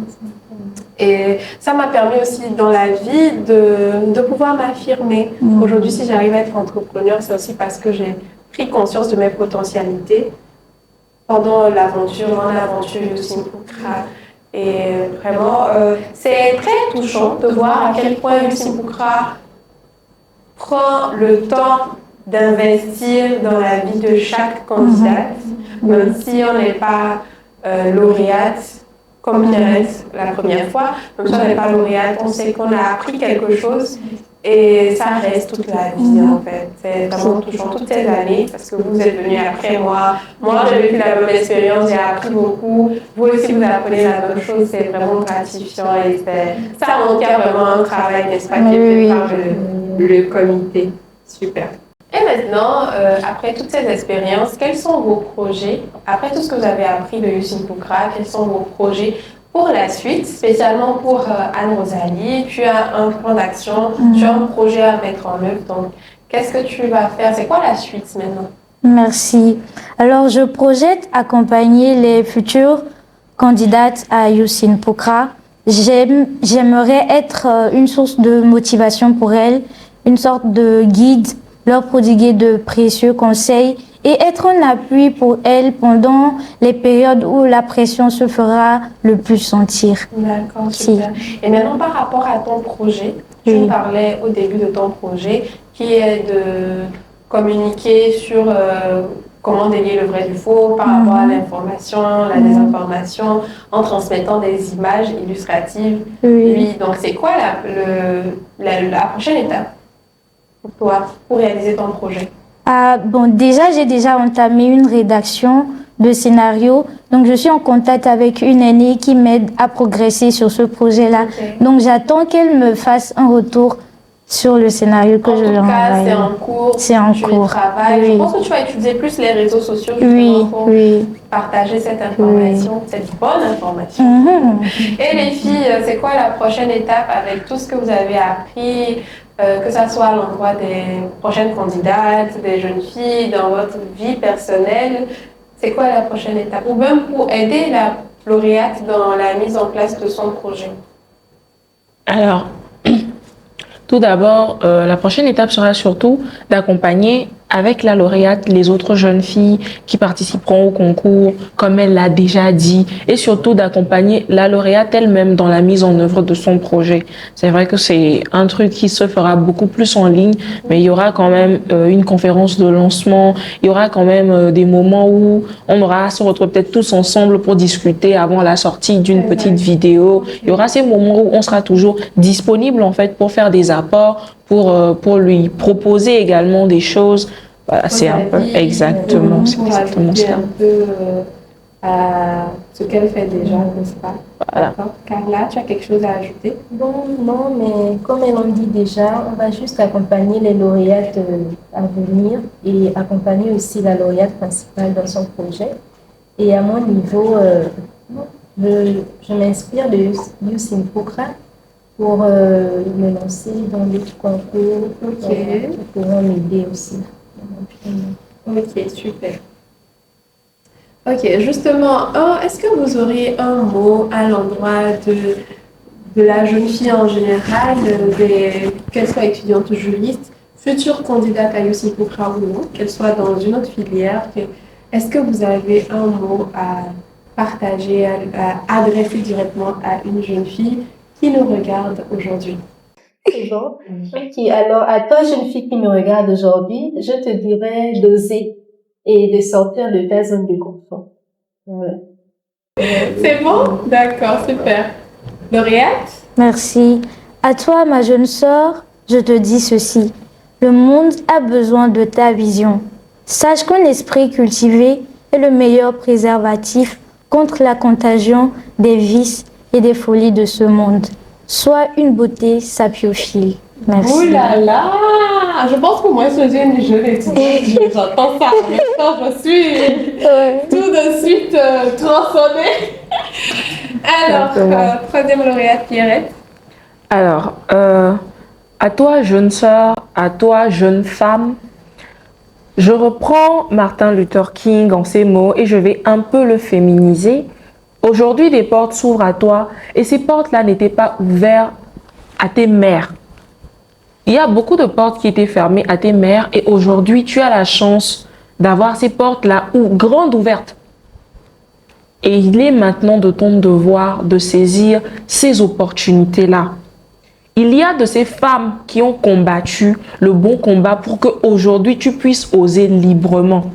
Et ça m'a permis aussi dans la vie de pouvoir m'affirmer. Aujourd'hui, si j'arrive à être entrepreneur, c'est aussi parce que j'ai pris conscience de mes potentialités pendant l'aventure, Youssine Poukra. Et vraiment, c'est très touchant de voir à quel point Youssine Poukra prend le temps d'investir dans la vie de chaque candidate, même si on n'est pas lauréate, comme Pierrette la première fois, même si on n'est pas lauréate, on sait qu'on a appris quelque chose et ça reste toute la vie en fait. C'est vraiment touchant toutes ces années parce que vous êtes venus après moi. Moi, j'ai vécu la même expérience, j'ai appris beaucoup. Vous aussi, vous apprenez la même chose, c'est vraiment gratifiant et ça montre qu'il y a vraiment un travail, n'est-ce pas, qui est fait par le comité. Super. Et maintenant, après toutes ces expériences, quels sont vos projets? Après tout ce que vous avez appris de Youssine Poukra, quels sont vos projets pour la suite, spécialement pour Anne-Rosalie? Tu as un plan d'action, tu as un projet à mettre en œuvre. Donc, qu'est-ce que tu vas faire? C'est quoi la suite maintenant? Merci. Alors, je projette accompagner les futures candidates à Youssine Poukra. J'aimerais être une source de motivation pour elles, une sorte de guide, leur prodiguer de précieux conseils et être un appui pour elles pendant les périodes où la pression se fera le plus sentir. D'accord, super. Et maintenant, par rapport à ton projet, tu me parlais au début de ton projet qui est de communiquer sur comment délier le vrai du faux par rapport à l'information, la désinformation, en transmettant des images illustratives. Oui, donc c'est quoi la prochaine étape pour toi, pour réaliser ton projet? J'ai déjà entamé une rédaction de scénario. Donc, je suis en contact avec une aînée qui m'aide à progresser sur ce projet-là. Donc, j'attends qu'elle me fasse un retour sur le scénario que je lui envoie. En tout cas, c'est en cours. C'est en cours. Je pense que tu vas utiliser plus les réseaux sociaux pour partager cette information, cette bonne information. Et les filles, c'est quoi la prochaine étape avec tout ce que vous avez appris? Que ce soit à l'endroit des prochaines candidates, des jeunes filles, dans votre vie personnelle, c'est quoi la prochaine étape? Ou même pour aider la lauréate dans la mise en place de son projet? Alors, tout d'abord, la prochaine étape sera surtout d'accompagner avec la lauréate les autres jeunes filles qui participeront au concours, comme elle l'a déjà dit, et surtout d'accompagner la lauréate elle-même dans la mise en œuvre de son projet. C'est vrai que c'est un truc qui se fera beaucoup plus en ligne, mais il y aura quand même une conférence de lancement, il y aura quand même des moments où on aura à se retrouver peut-être tous ensemble pour discuter avant la sortie d'une petite vidéo. Il y aura ces moments où on sera toujours disponible en fait pour faire des apports, pour lui proposer également des choses. Voilà, c'est un peu exactement, c'est exactement ça. Un peu à ce qu'elle fait déjà, n'est-ce pas? Voilà. Carla, tu as quelque chose à ajouter? Bon, non, mais comme elle en dit déjà, on va juste accompagner les lauréates à venir et accompagner aussi la lauréate principale dans son projet. Et à mon niveau, je m'inspire de Youssine Poukra pour me lancer dans les concours qui pourront m'aider aussi. Ok, super. Ok, justement, est-ce que vous auriez un mot à l'endroit de la jeune fille en général, qu'elle soit étudiante ou juriste, future candidate à Youssine Poukra ou non, qu'elle soit dans une autre filière, est-ce que vous avez un mot à partager, à adresser directement à une jeune fille qui nous regarde aujourd'hui? C'est bon. Ok, alors à toi, jeune fille qui me regarde aujourd'hui, je te dirais d'oser et de sortir de ta zone de confort. Ouais. C'est bon? D'accord, super. Lauréate? Merci. À toi, ma jeune sœur, je te dis ceci. Le monde a besoin de ta vision. Sache qu'un esprit cultivé est le meilleur préservatif contre la contagion des vices et des folies de ce monde. Sois une beauté sapiophile. Merci. Ouh là là! Je pense que moi, je suis une jeune étudiante. J'entends ça. En même temps, je suis tout de suite transformée. Alors, troisième lauréate, Pierrette. Alors, à toi, jeune sœur, à toi, jeune femme, je reprends Martin Luther King en ces mots et je vais un peu le féminiser. Aujourd'hui, des portes s'ouvrent à toi et ces portes-là n'étaient pas ouvertes à tes mères. Il y a beaucoup de portes qui étaient fermées à tes mères et aujourd'hui, tu as la chance d'avoir ces portes-là grandes ouvertes. Et il est maintenant de ton devoir de saisir ces opportunités-là. Il y a de ces femmes qui ont combattu le bon combat pour qu'aujourd'hui tu puisses oser librement.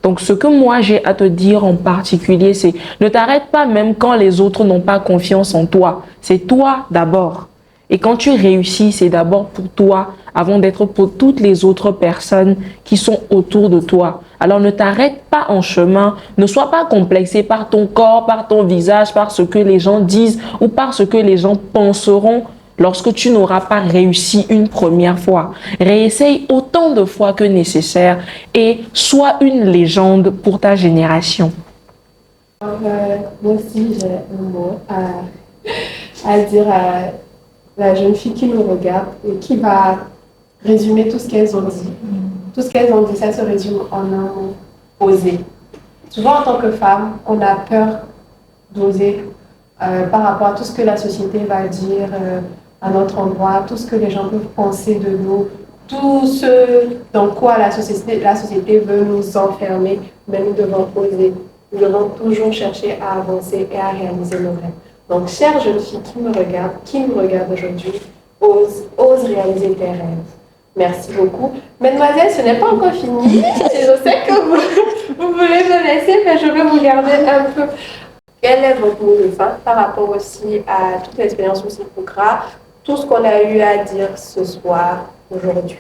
Donc ce que moi j'ai à te dire en particulier, c'est ne t'arrête pas même quand les autres n'ont pas confiance en toi. C'est toi d'abord. Et quand tu réussis, c'est d'abord pour toi avant d'être pour toutes les autres personnes qui sont autour de toi. Alors ne t'arrête pas en chemin, ne sois pas complexé par ton corps, par ton visage, par ce que les gens disent ou par ce que les gens penseront lorsque tu n'auras pas réussi une première fois. Réessaye autant de fois que nécessaire et sois une légende pour ta génération. Alors, moi aussi, j'ai un mot à dire à la jeune fille qui nous regarde et qui va résumer tout ce qu'elles ont dit. Tout ce qu'elles ont dit, ça se résume en un mot: oser. Souvent, en tant que femme, on a peur d'oser par rapport à tout ce que la société va dire à notre endroit, tout ce que les gens peuvent penser de nous, tout ce dans quoi la société veut nous enfermer, mais nous devons oser. Nous devons toujours chercher à avancer et à réaliser nos rêves. Donc, chère jeune fille qui me regarde aujourd'hui, ose réaliser tes rêves. Merci beaucoup. Mesdemoiselles, ce n'est pas encore fini. Je sais que vous voulez me laisser, mais je vais vous garder un peu. Quel est votre mot de fin par rapport aussi à toute l'expérience Youssine-Poukra, tout ce qu'on a eu à dire ce soir, aujourd'hui?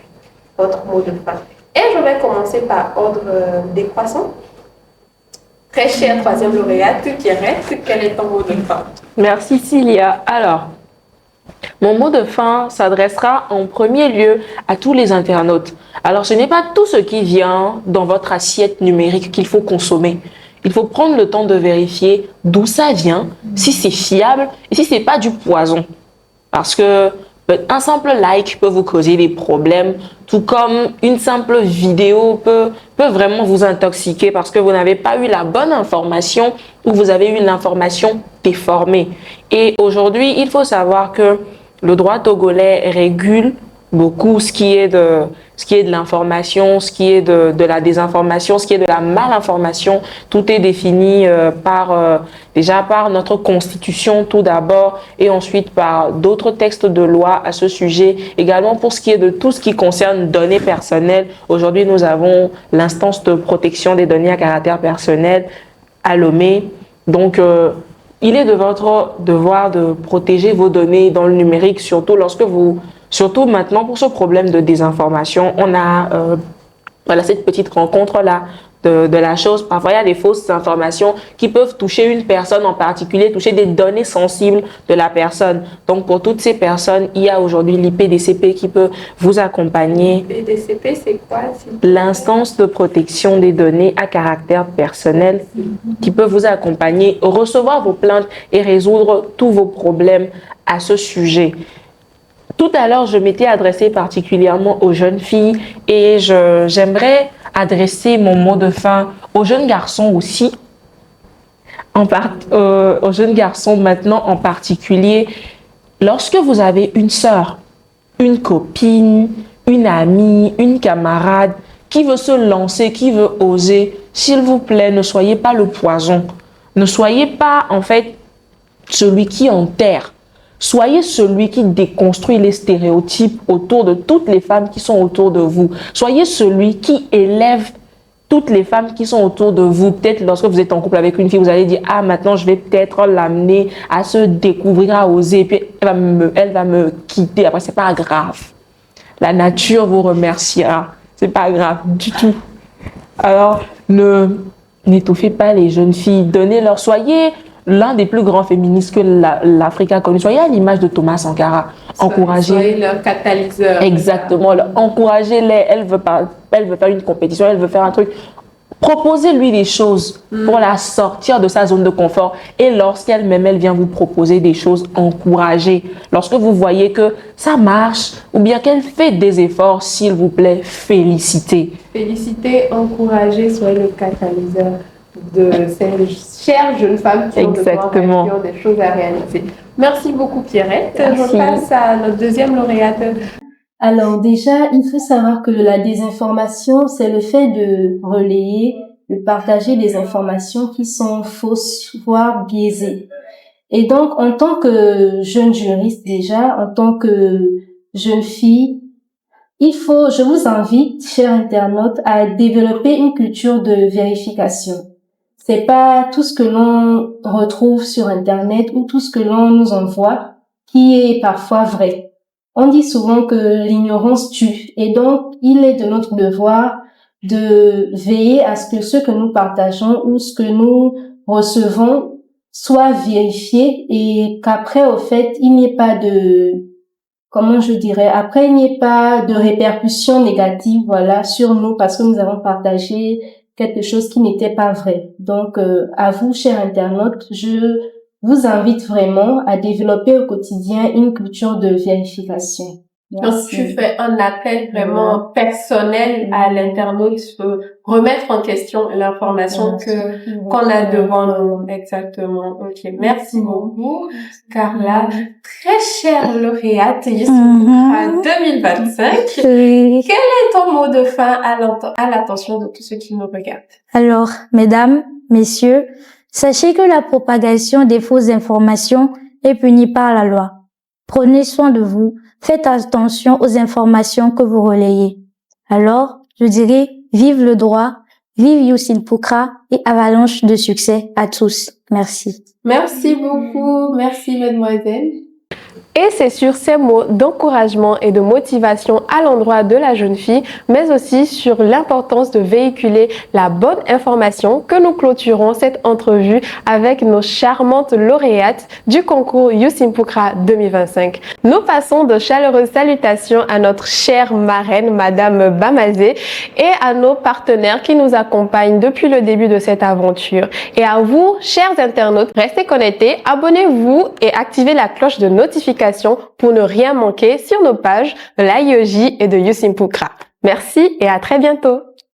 Votre mot de fin. Et je vais commencer par ordre décroissant. Très chère troisième lauréate, Pierrette, quel est ton mot de fin? Merci Cilia. Alors, mon mot de fin s'adressera en premier lieu à tous les internautes. Alors, ce n'est pas tout ce qui vient dans votre assiette numérique qu'il faut consommer. Il faut prendre le temps de vérifier d'où ça vient, si c'est fiable et si c'est pas du poison. Parce que un simple like peut vous causer des problèmes, tout comme une simple vidéo peut vraiment vous intoxiquer parce que vous n'avez pas eu la bonne information ou vous avez eu l'information déformée. Et aujourd'hui, il faut savoir que le droit togolais régule beaucoup ce qui est de l'information, ce qui est de la désinformation, ce qui est de la malinformation. Tout est défini déjà par notre constitution tout d'abord et ensuite par d'autres textes de loi à ce sujet. Également pour ce qui est de tout ce qui concerne données personnelles. Aujourd'hui, nous avons l'instance de protection des données à caractère personnel à Lomé. Donc, il est de votre devoir de protéger vos données dans le numérique, surtout maintenant pour ce problème de désinformation. On a cette petite rencontre-là de la chose. Parfois, il y a des fausses informations qui peuvent toucher une personne en particulier, toucher des données sensibles de la personne. Donc, pour toutes ces personnes, il y a aujourd'hui l'IPDCP qui peut vous accompagner. L'IPDCP, c'est quoi? L'instance de protection des données à caractère personnel qui peut vous accompagner, recevoir vos plaintes et résoudre tous vos problèmes à ce sujet. Tout à l'heure, je m'étais adressée particulièrement aux jeunes filles et j'aimerais adresser mon mot de fin aux jeunes garçons aussi, aux jeunes garçons maintenant en particulier. Lorsque vous avez une sœur, une copine, une amie, une camarade qui veut se lancer, qui veut oser, s'il vous plaît, ne soyez pas le poison. Ne soyez pas en fait celui qui enterre. Soyez celui qui déconstruit les stéréotypes autour de toutes les femmes qui sont autour de vous. Soyez celui qui élève toutes les femmes qui sont autour de vous. Peut-être lorsque vous êtes en couple avec une fille, vous allez dire « Ah, maintenant, je vais peut-être l'amener à se découvrir, à oser. » Et puis, elle va me quitter. Après, c'est pas grave. La nature vous remerciera. C'est pas grave du tout. Alors, n'étouffez pas les jeunes filles. Donnez-leur, soyez l'un des plus grands féministes que l'Afrique a connu. Soyez à l'image de Thomas Sankara. Encouragez. Soyez leur catalyseur. Exactement. Encouragez-les. Elle veut faire une compétition, elle veut faire un truc. Proposez-lui des choses pour la sortir de sa zone de confort. Et lorsqu'elle-même, elle vient vous proposer des choses, encouragez. Lorsque vous voyez que ça marche ou bien qu'elle fait des efforts, s'il vous plaît, félicitez. Félicitez, encouragez, soyez le catalyseur de ces chères jeunes femmes qui ont des choses à réaliser. Merci beaucoup Pierrette. Merci. Je passe à notre deuxième lauréate. Alors déjà, il faut savoir que la désinformation, c'est le fait de relayer, de partager des informations qui sont fausses, voire biaisées. Et donc, en tant que jeune juriste déjà, en tant que jeune fille, je vous invite, chers internautes, à développer une culture de vérification. C'est pas tout ce que l'on retrouve sur Internet ou tout ce que l'on nous envoie qui est parfois vrai. On dit souvent que l'ignorance tue et donc il est de notre devoir de veiller à ce que ce que nous partageons ou ce que nous recevons soit vérifié et qu'après au fait il n'y ait pas après il n'y ait pas de répercussions négatives sur nous parce que nous avons partagé quelque chose qui n'était pas vrai. Donc à vous chers internautes, je vous invite vraiment à développer au quotidien une culture de vérification. Donc, tu fais un appel vraiment personnel à l'internaute pour remettre en question l'information qu'on a devant nous. Exactement. Ok. Merci beaucoup, Carla. Très chère lauréate Youssine Poukra 2025. Quel est ton mot de fin à l'attention de tous ceux qui nous regardent? Alors, mesdames, messieurs, sachez que la propagation des fausses informations est punie par la loi. Prenez soin de vous, faites attention aux informations que vous relayez. Alors, je dirais, vive le droit, vive Youssine Poukra et avalanche de succès à tous. Merci. Merci beaucoup, merci mademoiselle. Et c'est sur ces mots d'encouragement et de motivation à l'endroit de la jeune fille, mais aussi sur l'importance de véhiculer la bonne information que nous clôturons cette entrevue avec nos charmantes lauréates du concours Youssine Poukra 2025. Nous passons de chaleureuses salutations à notre chère marraine, Madame Bamazé, et à nos partenaires qui nous accompagnent depuis le début de cette aventure. Et à vous, chers internautes, restez connectés, abonnez-vous et activez la cloche de notification pour ne rien manquer sur nos pages de l'AIEJ et de Youssine Poukra. Merci et à très bientôt.